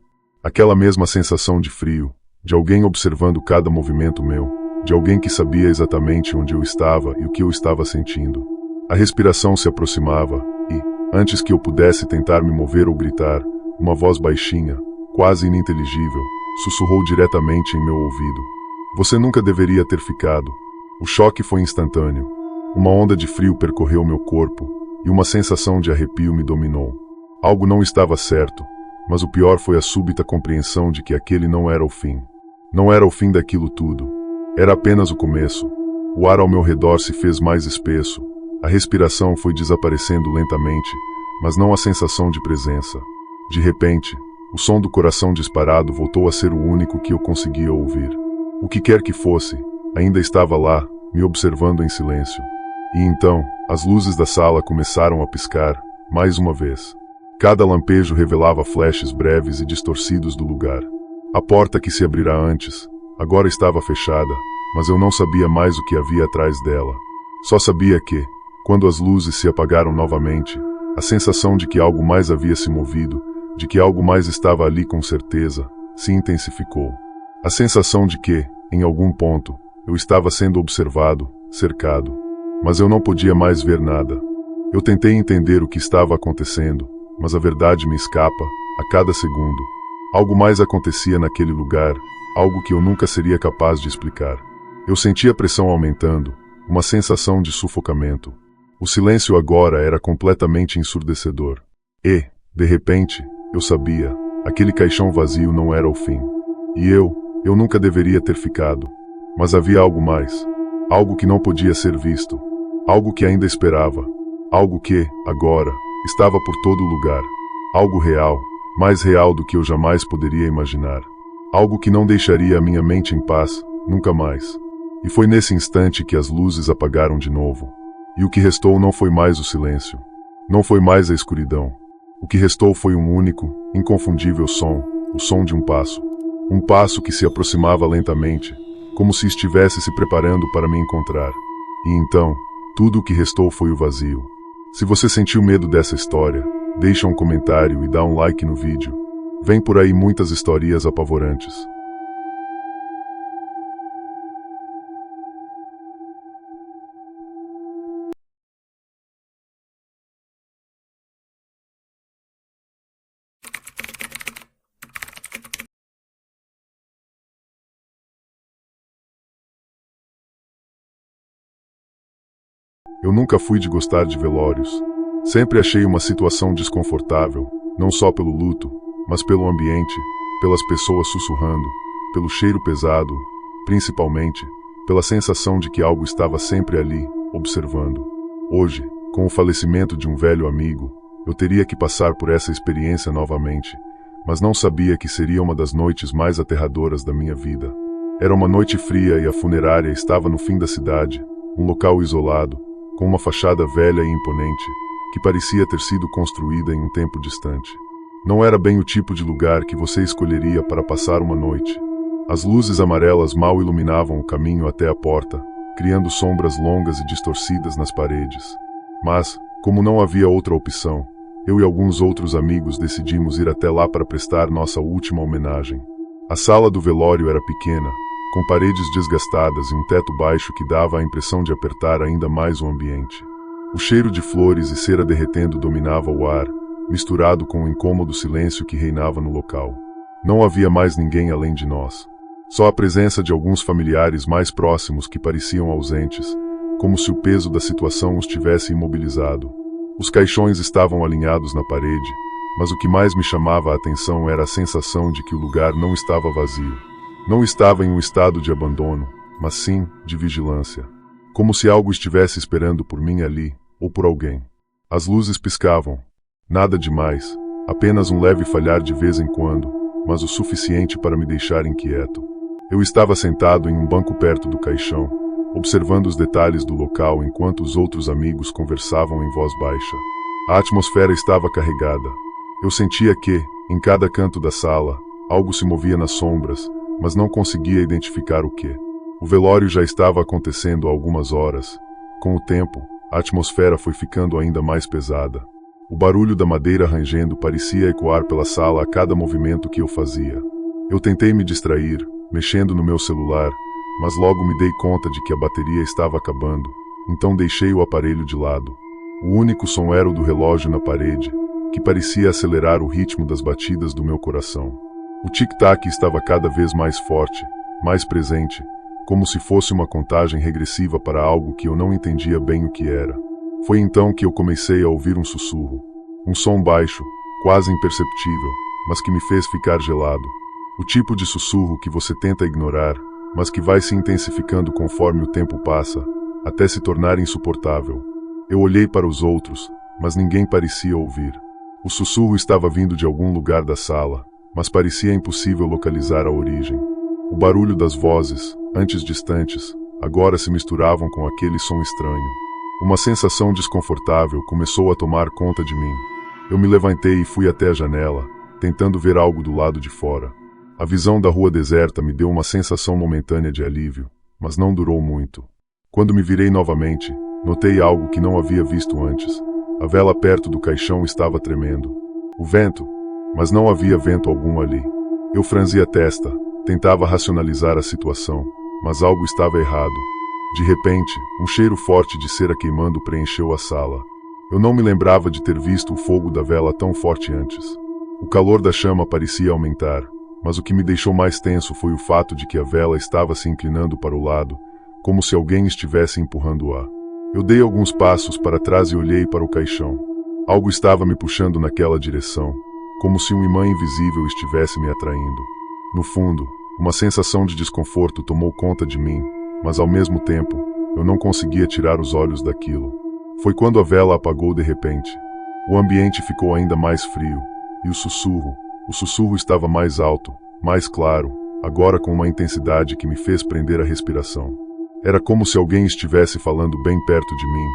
Aquela mesma sensação de frio, de alguém observando cada movimento meu, de alguém que sabia exatamente onde eu estava e o que eu estava sentindo. A respiração se aproximava e, antes que eu pudesse tentar me mover ou gritar, uma voz baixinha, quase ininteligível, sussurrou diretamente em meu ouvido. Você nunca deveria ter ficado. O choque foi instantâneo. Uma onda de frio percorreu meu corpo e uma sensação de arrepio me dominou. Algo não estava certo, mas o pior foi a súbita compreensão de que aquele não era o fim. Não era o fim daquilo tudo. Era apenas o começo. O ar ao meu redor se fez mais espesso. A respiração foi desaparecendo lentamente, mas não a sensação de presença. De repente, o som do coração disparado voltou a ser o único que eu conseguia ouvir. O que quer que fosse, ainda estava lá, me observando em silêncio. E então, as luzes da sala começaram a piscar, mais uma vez. Cada lampejo revelava flashes breves e distorcidos do lugar. A porta que se abrirá antes, agora estava fechada, mas eu não sabia mais o que havia atrás dela. Só sabia que, quando as luzes se apagaram novamente, a sensação de que algo mais havia se movido, de que algo mais estava ali com certeza, se intensificou. A sensação de que, em algum ponto, eu estava sendo observado, cercado. Mas eu não podia mais ver nada. Eu tentei entender o que estava acontecendo, mas a verdade me escapa, a cada segundo. Algo mais acontecia naquele lugar, algo que eu nunca seria capaz de explicar. Eu sentia a pressão aumentando, uma sensação de sufocamento. O silêncio agora era completamente ensurdecedor. E, de repente, eu sabia, aquele caixão vazio não era o fim. E eu nunca deveria ter ficado. Mas havia algo mais. Algo que não podia ser visto. Algo que ainda esperava. Algo que, agora, estava por todo lugar. Algo real, mais real do que eu jamais poderia imaginar. Algo que não deixaria a minha mente em paz, nunca mais. E foi nesse instante que as luzes apagaram de novo. E o que restou não foi mais o silêncio. Não foi mais a escuridão. O que restou foi um único, inconfundível som, o som de um passo. Um passo que se aproximava lentamente, como se estivesse se preparando para me encontrar. E então, tudo o que restou foi o vazio. Se você sentiu medo dessa história, deixa um comentário e dá um like no vídeo. Vem por aí muitas histórias apavorantes. Eu nunca fui de gostar de velórios. Sempre achei uma situação desconfortável, não só pelo luto, mas pelo ambiente, pelas pessoas sussurrando, pelo cheiro pesado, principalmente, pela sensação de que algo estava sempre ali, observando. Hoje, com o falecimento de um velho amigo, eu teria que passar por essa experiência novamente, mas não sabia que seria uma das noites mais aterradoras da minha vida. Era uma noite fria e a funerária estava no fim da cidade, um local isolado, com uma fachada velha e imponente, que parecia ter sido construída em um tempo distante. Não era bem o tipo de lugar que você escolheria para passar uma noite. As luzes amarelas mal iluminavam o caminho até a porta, criando sombras longas e distorcidas nas paredes. Mas, como não havia outra opção, eu e alguns outros amigos decidimos ir até lá para prestar nossa última homenagem. A sala do velório era pequena, com paredes desgastadas e um teto baixo que dava a impressão de apertar ainda mais o ambiente. O cheiro de flores e cera derretendo dominava o ar, misturado com o incômodo silêncio que reinava no local. Não havia mais ninguém além de nós. Só a presença de alguns familiares mais próximos que pareciam ausentes, como se o peso da situação os tivesse imobilizado. Os caixões estavam alinhados na parede, mas o que mais me chamava a atenção era a sensação de que o lugar não estava vazio. Não estava em um estado de abandono, mas sim de vigilância. Como se algo estivesse esperando por mim ali, ou por alguém. As luzes piscavam. Nada demais, apenas um leve falhar de vez em quando, mas o suficiente para me deixar inquieto. Eu estava sentado em um banco perto do caixão, observando os detalhes do local enquanto os outros amigos conversavam em voz baixa. A atmosfera estava carregada. Eu sentia que, em cada canto da sala, algo se movia nas sombras, mas não conseguia identificar o que. O velório já estava acontecendo há algumas horas. Com o tempo, a atmosfera foi ficando ainda mais pesada. O barulho da madeira rangendo parecia ecoar pela sala a cada movimento que eu fazia. Eu tentei me distrair, mexendo no meu celular, mas logo me dei conta de que a bateria estava acabando, então deixei o aparelho de lado. O único som era o do relógio na parede, que parecia acelerar o ritmo das batidas do meu coração. O tic-tac estava cada vez mais forte, mais presente, como se fosse uma contagem regressiva para algo que eu não entendia bem o que era. Foi então que eu comecei a ouvir um sussurro. Um som baixo, quase imperceptível, mas que me fez ficar gelado. O tipo de sussurro que você tenta ignorar, mas que vai se intensificando conforme o tempo passa, até se tornar insuportável. Eu olhei para os outros, mas ninguém parecia ouvir. O sussurro estava vindo de algum lugar da sala, mas parecia impossível localizar a origem. O barulho das vozes, antes distantes, agora se misturavam com aquele som estranho. Uma sensação desconfortável começou a tomar conta de mim. Eu me levantei e fui até a janela, tentando ver algo do lado de fora. A visão da rua deserta me deu uma sensação momentânea de alívio, mas não durou muito. Quando me virei novamente, notei algo que não havia visto antes. A vela perto do caixão estava tremendo. O vento, mas não havia vento algum ali. Eu franzi a testa, tentava racionalizar a situação, mas algo estava errado. De repente, um cheiro forte de cera queimando preencheu a sala. Eu não me lembrava de ter visto o fogo da vela tão forte antes. O calor da chama parecia aumentar, mas o que me deixou mais tenso foi o fato de que a vela estava se inclinando para o lado, como se alguém estivesse empurrando-a. Eu dei alguns passos para trás e olhei para o caixão. Algo estava me puxando naquela direção, como se um imã invisível estivesse me atraindo. No fundo, uma sensação de desconforto tomou conta de mim, mas ao mesmo tempo, eu não conseguia tirar os olhos daquilo. Foi quando a vela apagou de repente. O ambiente ficou ainda mais frio, e o sussurro estava mais alto, mais claro, agora com uma intensidade que me fez prender a respiração. Era como se alguém estivesse falando bem perto de mim,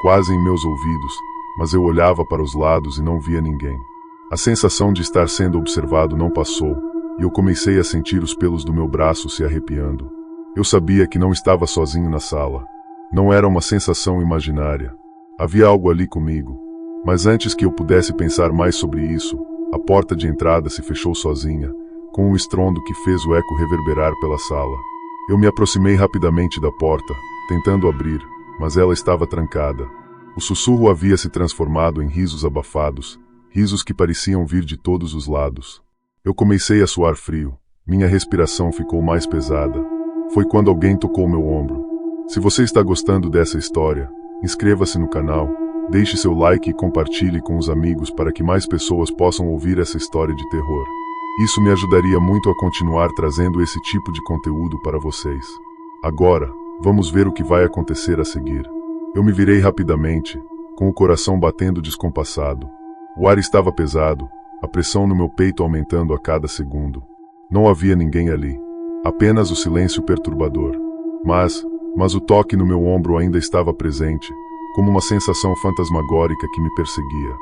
quase em meus ouvidos, mas eu olhava para os lados e não via ninguém. A sensação de estar sendo observado não passou, e eu comecei a sentir os pelos do meu braço se arrepiando. Eu sabia que não estava sozinho na sala. Não era uma sensação imaginária. Havia algo ali comigo. Mas antes que eu pudesse pensar mais sobre isso, a porta de entrada se fechou sozinha, com um estrondo que fez o eco reverberar pela sala. Eu me aproximei rapidamente da porta, tentando abrir, mas ela estava trancada. O sussurro havia se transformado em risos abafados, risos que pareciam vir de todos os lados. Eu comecei a suar frio, minha respiração ficou mais pesada. Foi quando alguém tocou meu ombro. Se você está gostando dessa história, inscreva-se no canal, deixe seu like e compartilhe com os amigos para que mais pessoas possam ouvir essa história de terror. Isso me ajudaria muito a continuar trazendo esse tipo de conteúdo para vocês. Agora, vamos ver o que vai acontecer a seguir. Eu me virei rapidamente, com o coração batendo descompassado. O ar estava pesado, a pressão no meu peito aumentando a cada segundo. Não havia ninguém ali. Apenas o silêncio perturbador. Mas o toque no meu ombro ainda estava presente, como uma sensação fantasmagórica que me perseguia.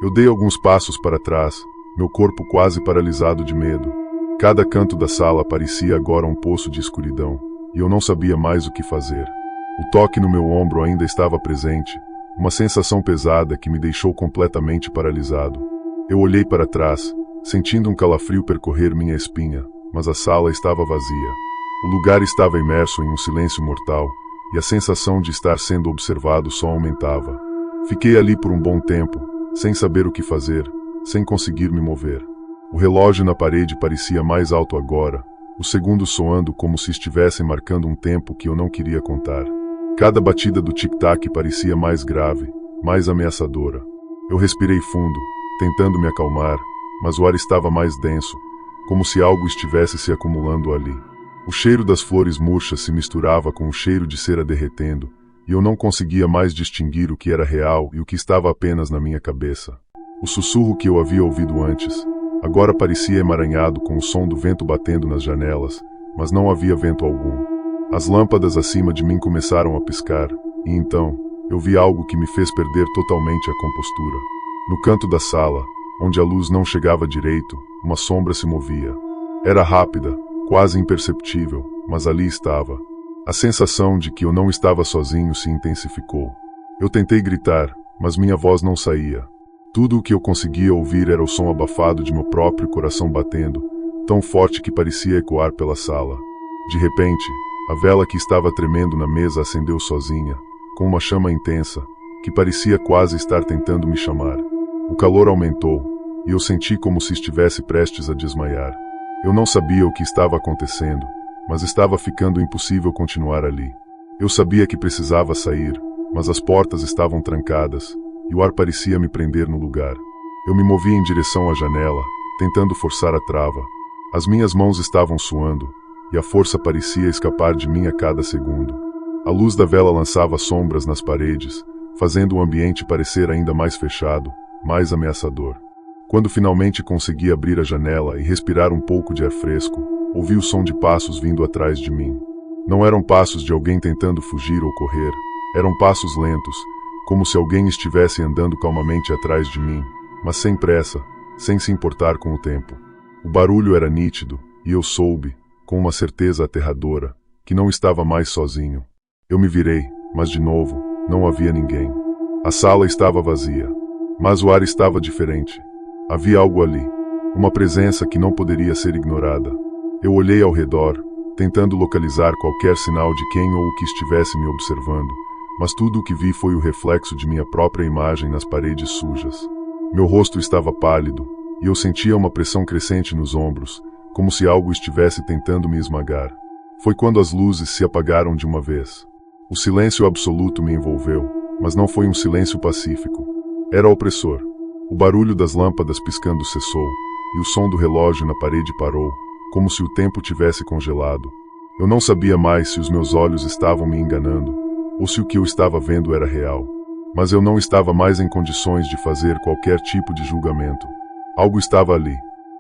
Eu dei alguns passos para trás, meu corpo quase paralisado de medo. Cada canto da sala parecia agora um poço de escuridão, e eu não sabia mais o que fazer. O toque no meu ombro ainda estava presente, uma sensação pesada que me deixou completamente paralisado. Eu olhei para trás, sentindo um calafrio percorrer minha espinha, mas a sala estava vazia. O lugar estava imerso em um silêncio mortal, e a sensação de estar sendo observado só aumentava. Fiquei ali por um bom tempo, sem saber o que fazer, sem conseguir me mover. O relógio na parede parecia mais alto agora, os segundos soando como se estivessem marcando um tempo que eu não queria contar. Cada batida do tic-tac parecia mais grave, mais ameaçadora. Eu respirei fundo, tentando me acalmar, mas o ar estava mais denso, como se algo estivesse se acumulando ali. O cheiro das flores murchas se misturava com o cheiro de cera derretendo, e eu não conseguia mais distinguir o que era real e o que estava apenas na minha cabeça. O sussurro que eu havia ouvido antes, agora parecia emaranhado com o som do vento batendo nas janelas, mas não havia vento algum. As lâmpadas acima de mim começaram a piscar, e então, eu vi algo que me fez perder totalmente a compostura. No canto da sala, onde a luz não chegava direito, uma sombra se movia. Era rápida, quase imperceptível, mas ali estava. A sensação de que eu não estava sozinho se intensificou. Eu tentei gritar, mas minha voz não saía. Tudo o que eu conseguia ouvir era o som abafado de meu próprio coração batendo, tão forte que parecia ecoar pela sala. De repente, a vela que estava tremendo na mesa acendeu sozinha, com uma chama intensa, que parecia quase estar tentando me chamar. O calor aumentou, e eu senti como se estivesse prestes a desmaiar. Eu não sabia o que estava acontecendo, mas estava ficando impossível continuar ali. Eu sabia que precisava sair, mas as portas estavam trancadas, e o ar parecia me prender no lugar. Eu me movi em direção à janela, tentando forçar a trava. As minhas mãos estavam suando, e a força parecia escapar de mim a cada segundo. A luz da vela lançava sombras nas paredes, fazendo o ambiente parecer ainda mais fechado, mais ameaçador. Quando finalmente consegui abrir a janela e respirar um pouco de ar fresco, ouvi o som de passos vindo atrás de mim. Não eram passos de alguém tentando fugir ou correr, eram passos lentos, como se alguém estivesse andando calmamente atrás de mim, mas sem pressa, sem se importar com o tempo. O barulho era nítido, e eu soube, com uma certeza aterradora, que não estava mais sozinho. Eu me virei, mas de novo, não havia ninguém. A sala estava vazia, mas o ar estava diferente. Havia algo ali, uma presença que não poderia ser ignorada. Eu olhei ao redor, tentando localizar qualquer sinal de quem ou o que estivesse me observando, mas tudo o que vi foi o reflexo de minha própria imagem nas paredes sujas. Meu rosto estava pálido, e eu sentia uma pressão crescente nos ombros, como se algo estivesse tentando me esmagar. Foi quando as luzes se apagaram de uma vez. O silêncio absoluto me envolveu, mas não foi um silêncio pacífico. Era opressor. O barulho das lâmpadas piscando cessou, e o som do relógio na parede parou, como se o tempo tivesse congelado. Eu não sabia mais se os meus olhos estavam me enganando, ou se o que eu estava vendo era real. Mas eu não estava mais em condições de fazer qualquer tipo de julgamento. Algo estava ali,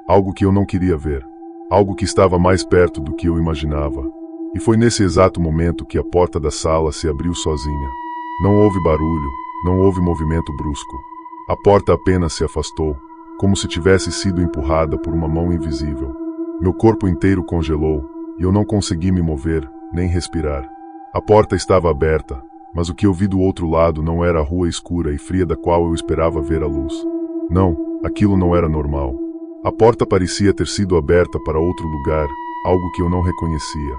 algo que eu não queria ver, algo que estava mais perto do que eu imaginava. E foi nesse exato momento que a porta da sala se abriu sozinha. Não houve barulho, não houve movimento brusco. A porta apenas se afastou, como se tivesse sido empurrada por uma mão invisível. Meu corpo inteiro congelou, e eu não consegui me mover, nem respirar. A porta estava aberta, mas o que eu vi do outro lado não era a rua escura e fria da qual eu esperava ver a luz. Não, aquilo não era normal. A porta parecia ter sido aberta para outro lugar, algo que eu não reconhecia.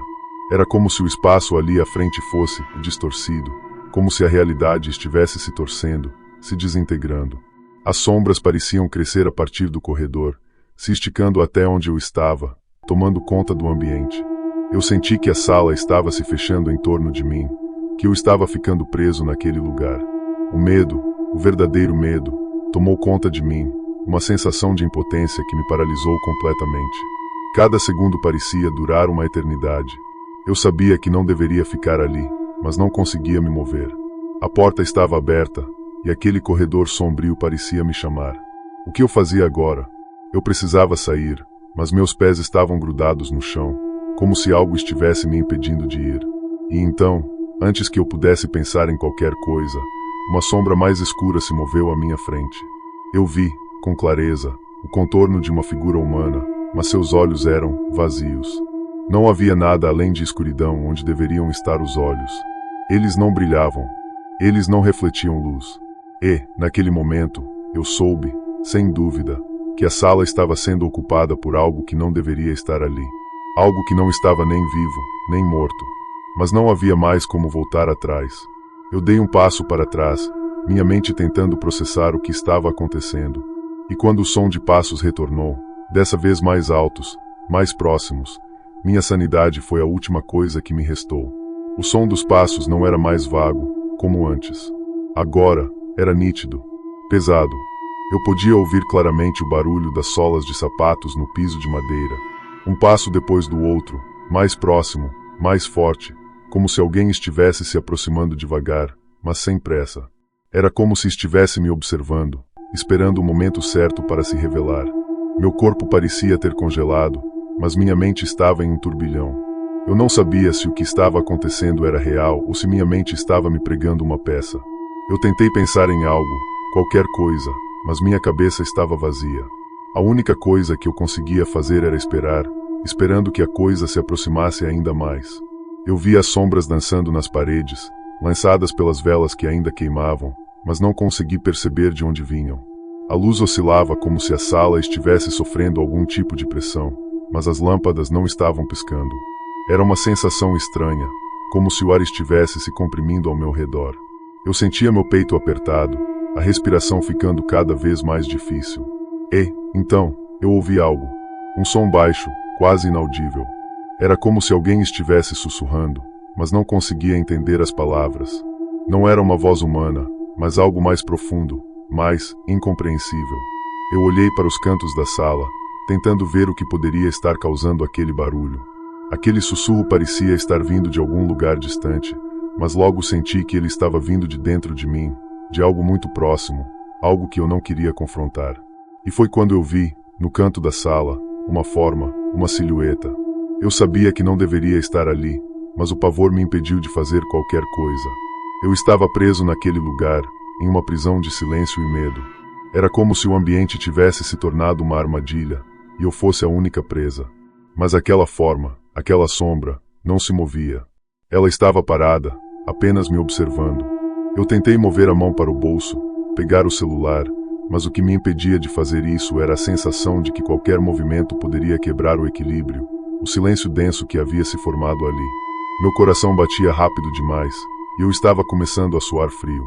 Era como se o espaço ali à frente fosse distorcido, como se a realidade estivesse se torcendo, se desintegrando. As sombras pareciam crescer a partir do corredor, se esticando até onde eu estava, tomando conta do ambiente. Eu senti que a sala estava se fechando em torno de mim, que eu estava ficando preso naquele lugar. O medo, o verdadeiro medo, tomou conta de mim, uma sensação de impotência que me paralisou completamente. Cada segundo parecia durar uma eternidade. Eu sabia que não deveria ficar ali, mas não conseguia me mover. A porta estava aberta, e aquele corredor sombrio parecia me chamar. O que eu fazia agora? Eu precisava sair, mas meus pés estavam grudados no chão, como se algo estivesse me impedindo de ir. E então, antes que eu pudesse pensar em qualquer coisa, uma sombra mais escura se moveu à minha frente. Eu vi, com clareza, o contorno de uma figura humana, mas seus olhos eram vazios. Não havia nada além de escuridão onde deveriam estar os olhos. Eles não brilhavam. Eles não refletiam luz. E, naquele momento, eu soube, sem dúvida, que a sala estava sendo ocupada por algo que não deveria estar ali. Algo que não estava nem vivo, nem morto. Mas não havia mais como voltar atrás. Eu dei um passo para trás, minha mente tentando processar o que estava acontecendo. E quando o som de passos retornou, dessa vez mais altos, mais próximos, minha sanidade foi a última coisa que me restou. O som dos passos não era mais vago, como antes. Agora, era nítido, pesado. Eu podia ouvir claramente o barulho das solas de sapatos no piso de madeira. Um passo depois do outro, mais próximo, mais forte, como se alguém estivesse se aproximando devagar, mas sem pressa. Era como se estivesse me observando, esperando o momento certo para se revelar. Meu corpo parecia ter congelado, mas minha mente estava em um turbilhão. Eu não sabia se o que estava acontecendo era real ou se minha mente estava me pregando uma peça. Eu tentei pensar em algo, qualquer coisa, mas minha cabeça estava vazia. A única coisa que eu conseguia fazer era esperar, esperando que a coisa se aproximasse ainda mais. Eu via as sombras dançando nas paredes, lançadas pelas velas que ainda queimavam, mas não consegui perceber de onde vinham. A luz oscilava como se a sala estivesse sofrendo algum tipo de pressão, mas as lâmpadas não estavam piscando. Era uma sensação estranha, como se o ar estivesse se comprimindo ao meu redor. Eu sentia meu peito apertado, a respiração ficando cada vez mais difícil. E, então, eu ouvi algo. Um som baixo, quase inaudível. Era como se alguém estivesse sussurrando, mas não conseguia entender as palavras. Não era uma voz humana, mas algo mais profundo, mais incompreensível. Eu olhei para os cantos da sala, tentando ver o que poderia estar causando aquele barulho. Aquele sussurro parecia estar vindo de algum lugar distante, mas logo senti que ele estava vindo de dentro de mim, de algo muito próximo, algo que eu não queria confrontar. E foi quando eu vi, no canto da sala, uma forma, uma silhueta. Eu sabia que não deveria estar ali, mas o pavor me impediu de fazer qualquer coisa. Eu estava preso naquele lugar, em uma prisão de silêncio e medo. Era como se o ambiente tivesse se tornado uma armadilha, e eu fosse a única presa. Mas aquela forma, aquela sombra, não se movia. Ela estava parada, apenas me observando. Eu tentei mover a mão para o bolso, pegar o celular, mas o que me impedia de fazer isso era a sensação de que qualquer movimento poderia quebrar o equilíbrio, o silêncio denso que havia se formado ali. Meu coração batia rápido demais, e eu estava começando a suar frio.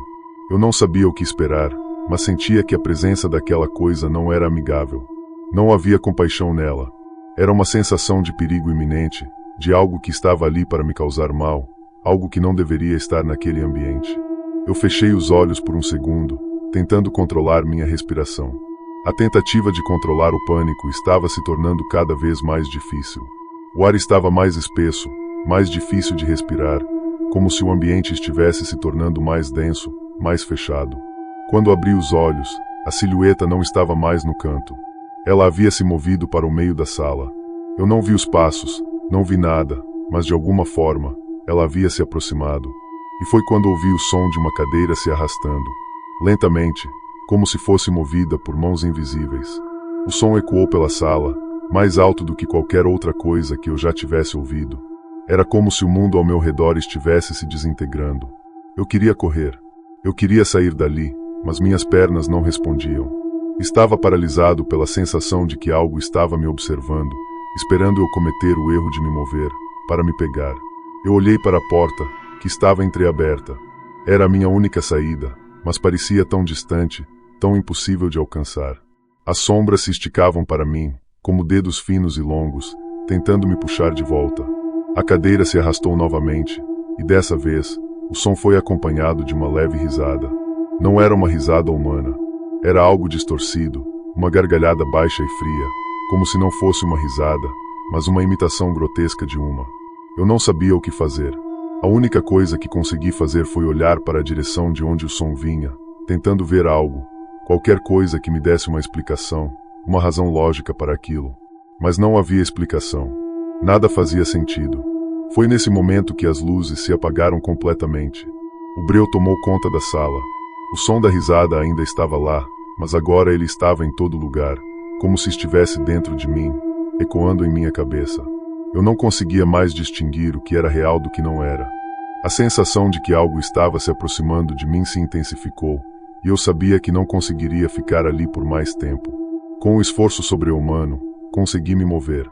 Eu não sabia o que esperar, mas sentia que a presença daquela coisa não era amigável. Não havia compaixão nela. Era uma sensação de perigo iminente, de algo que estava ali para me causar mal, algo que não deveria estar naquele ambiente. Eu fechei os olhos por um segundo, tentando controlar minha respiração. A tentativa de controlar o pânico estava se tornando cada vez mais difícil. O ar estava mais espesso, mais difícil de respirar, como se o ambiente estivesse se tornando mais denso, mais fechado. Quando abri os olhos, a silhueta não estava mais no canto. Ela havia se movido para o meio da sala. Eu não vi os passos, não vi nada, mas de alguma forma, ela havia se aproximado. E foi quando ouvi o som de uma cadeira se arrastando, lentamente, como se fosse movida por mãos invisíveis. O som ecoou pela sala, mais alto do que qualquer outra coisa que eu já tivesse ouvido. Era como se o mundo ao meu redor estivesse se desintegrando. Eu queria correr. Eu queria sair dali, mas minhas pernas não respondiam. Estava paralisado pela sensação de que algo estava me observando, esperando eu cometer o erro de me mover, para me pegar. Eu olhei para a porta, que estava entreaberta. Era a minha única saída, mas parecia tão distante, tão impossível de alcançar. As sombras se esticavam para mim, como dedos finos e longos, tentando me puxar de volta. A cadeira se arrastou novamente, e dessa vez, o som foi acompanhado de uma leve risada. Não era uma risada humana. Era algo distorcido, uma gargalhada baixa e fria, como se não fosse uma risada, mas uma imitação grotesca de uma. Eu não sabia o que fazer. A única coisa que consegui fazer foi olhar para a direção de onde o som vinha, tentando ver algo, qualquer coisa que me desse uma explicação, uma razão lógica para aquilo. Mas não havia explicação. Nada fazia sentido. Foi nesse momento que as luzes se apagaram completamente. O breu tomou conta da sala. O som da risada ainda estava lá, mas agora ele estava em todo lugar, como se estivesse dentro de mim, ecoando em minha cabeça. Eu não conseguia mais distinguir o que era real do que não era. A sensação de que algo estava se aproximando de mim se intensificou, e eu sabia que não conseguiria ficar ali por mais tempo. Com um esforço sobre-humano, consegui me mover.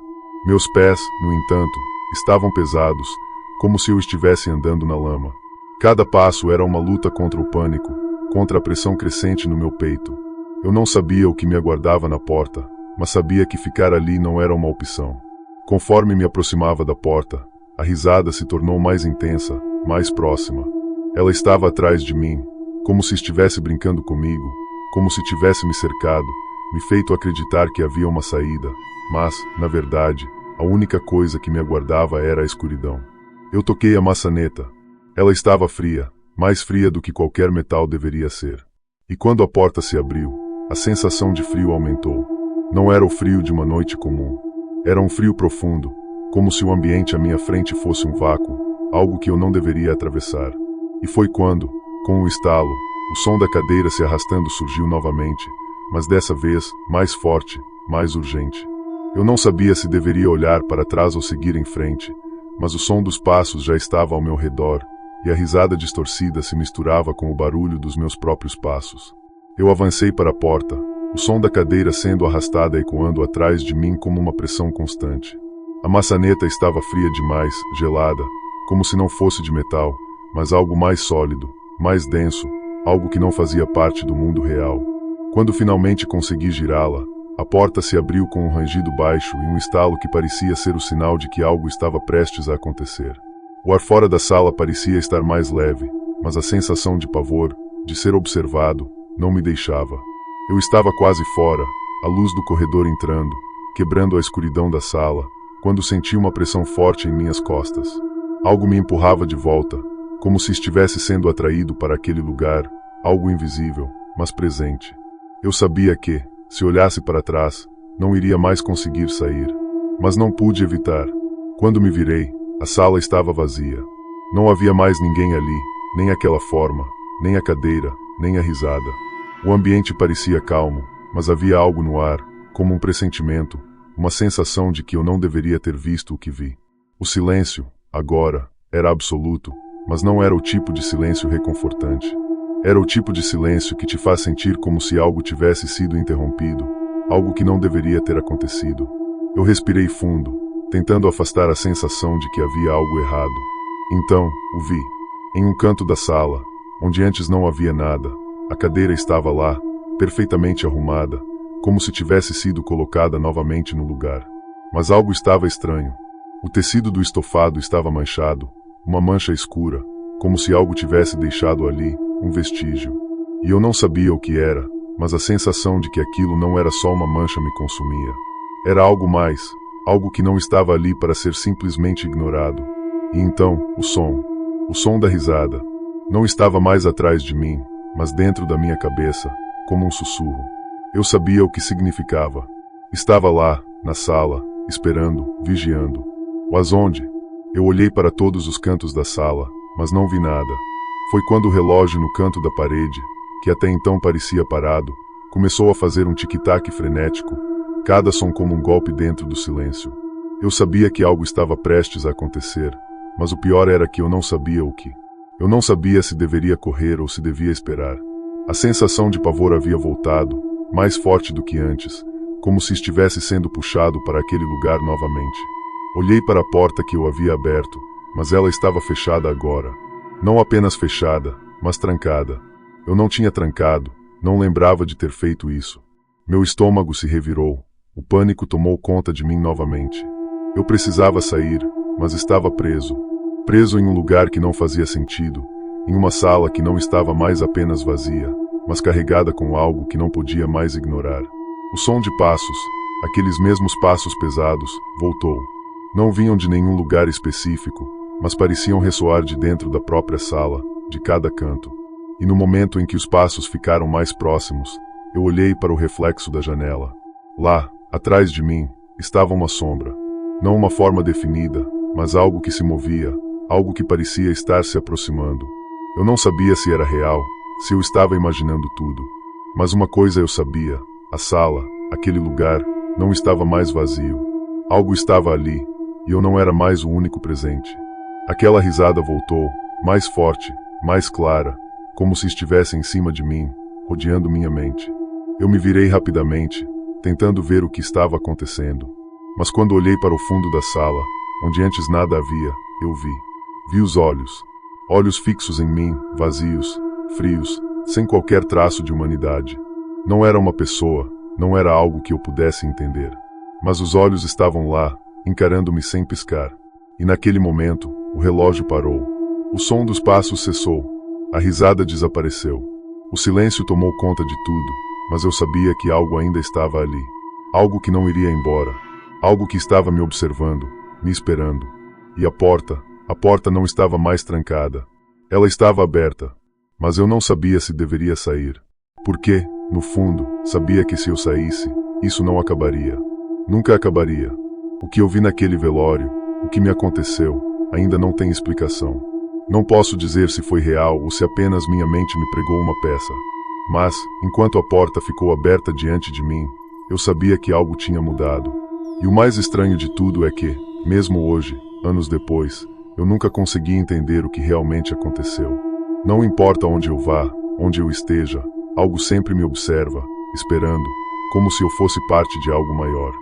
Meus pés, no entanto, estavam pesados, como se eu estivesse andando na lama. Cada passo era uma luta contra o pânico, contra a pressão crescente no meu peito. Eu não sabia o que me aguardava na porta, mas sabia que ficar ali não era uma opção. Conforme me aproximava da porta, a risada se tornou mais intensa, mais próxima. Ela estava atrás de mim, como se estivesse brincando comigo, como se tivesse me cercado, me feito acreditar que havia uma saída, mas, na verdade, a única coisa que me aguardava era a escuridão. Eu toquei a maçaneta. Ela estava fria, mais fria do que qualquer metal deveria ser. E quando a porta se abriu, a sensação de frio aumentou. Não era o frio de uma noite comum. Era um frio profundo, como se o ambiente à minha frente fosse um vácuo, algo que eu não deveria atravessar. E foi quando, com um estalo, o som da cadeira se arrastando surgiu novamente, mas dessa vez, mais forte, mais urgente. Eu não sabia se deveria olhar para trás ou seguir em frente, mas o som dos passos já estava ao meu redor, e a risada distorcida se misturava com o barulho dos meus próprios passos. Eu avancei para a porta, o som da cadeira sendo arrastada ecoando atrás de mim como uma pressão constante. A maçaneta estava fria demais, gelada, como se não fosse de metal, mas algo mais sólido, mais denso, algo que não fazia parte do mundo real. Quando finalmente consegui girá-la, a porta se abriu com um rangido baixo e um estalo que parecia ser o sinal de que algo estava prestes a acontecer. O ar fora da sala parecia estar mais leve, mas a sensação de pavor, de ser observado, não me deixava. Eu estava quase fora, a luz do corredor entrando, quebrando a escuridão da sala, quando senti uma pressão forte em minhas costas. Algo me empurrava de volta, como se estivesse sendo atraído para aquele lugar, algo invisível, mas presente. Eu sabia que, se olhasse para trás, não iria mais conseguir sair. Mas não pude evitar. Quando me virei, a sala estava vazia. Não havia mais ninguém ali, nem aquela forma, nem a cadeira, nem a risada. O ambiente parecia calmo, mas havia algo no ar, como um pressentimento, uma sensação de que eu não deveria ter visto o que vi. O silêncio, agora, era absoluto, mas não era o tipo de silêncio reconfortante. Era o tipo de silêncio que te faz sentir como se algo tivesse sido interrompido, algo que não deveria ter acontecido. Eu respirei fundo, tentando afastar a sensação de que havia algo errado. Então, o vi. Em um canto da sala, onde antes não havia nada, a cadeira estava lá, perfeitamente arrumada, como se tivesse sido colocada novamente no lugar. Mas algo estava estranho. O tecido do estofado estava manchado, uma mancha escura, como se algo tivesse deixado ali, um vestígio. E eu não sabia o que era, mas a sensação de que aquilo não era só uma mancha me consumia. Era algo mais, algo que não estava ali para ser simplesmente ignorado. E então, o som da risada, não estava mais atrás de mim, mas dentro da minha cabeça, como um sussurro. Eu sabia o que significava. Estava lá, na sala, esperando, vigiando. Mas onde? Eu olhei para todos os cantos da sala, mas não vi nada. Foi quando o relógio no canto da parede, que até então parecia parado, começou a fazer um tic-tac frenético, cada som como um golpe dentro do silêncio. Eu sabia que algo estava prestes a acontecer, mas o pior era que eu não sabia o que. Eu não sabia se deveria correr ou se devia esperar. A sensação de pavor havia voltado, mais forte do que antes, como se estivesse sendo puxado para aquele lugar novamente. Olhei para a porta que eu havia aberto, mas ela estava fechada agora. Não apenas fechada, mas trancada. Eu não tinha trancado, não lembrava de ter feito isso. Meu estômago se revirou, o pânico tomou conta de mim novamente. Eu precisava sair, mas estava preso. Preso em um lugar que não fazia sentido, em uma sala que não estava mais apenas vazia, mas carregada com algo que não podia mais ignorar. O som de passos, aqueles mesmos passos pesados, voltou. Não vinham de nenhum lugar específico, mas pareciam ressoar de dentro da própria sala, de cada canto. E no momento em que os passos ficaram mais próximos, eu olhei para o reflexo da janela. Lá, atrás de mim, estava uma sombra. Não uma forma definida, mas algo que se movia, algo que parecia estar se aproximando. Eu não sabia se era real, se eu estava imaginando tudo. Mas uma coisa eu sabia, a sala, aquele lugar, não estava mais vazio. Algo estava ali, e eu não era mais o único presente. Aquela risada voltou, mais forte, mais clara, como se estivesse em cima de mim, rodeando minha mente. Eu me virei rapidamente, tentando ver o que estava acontecendo. Mas quando olhei para o fundo da sala, onde antes nada havia, eu vi. Vi os olhos. Olhos fixos em mim, vazios, frios, sem qualquer traço de humanidade. Não era uma pessoa, não era algo que eu pudesse entender. Mas os olhos estavam lá, encarando-me sem piscar. E naquele momento, o relógio parou. O som dos passos cessou. A risada desapareceu. O silêncio tomou conta de tudo, mas eu sabia que algo ainda estava ali. Algo que não iria embora. Algo que estava me observando, me esperando. E a porta não estava mais trancada. Ela estava aberta. Mas eu não sabia se deveria sair. Porque, no fundo, sabia que se eu saísse, isso não acabaria. Nunca acabaria. O que eu vi naquele velório, o que me aconteceu, ainda não tem explicação. Não posso dizer se foi real ou se apenas minha mente me pregou uma peça. Mas, enquanto a porta ficou aberta diante de mim, eu sabia que algo tinha mudado. E o mais estranho de tudo é que, mesmo hoje, anos depois, eu nunca consegui entender o que realmente aconteceu. Não importa onde eu vá, onde eu esteja, algo sempre me observa, esperando, como se eu fosse parte de algo maior.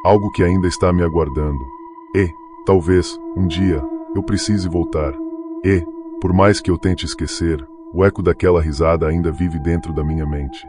Algo que ainda está me aguardando. E, talvez, um dia, eu precise voltar. E, por mais que eu tente esquecer, o eco daquela risada ainda vive dentro da minha mente.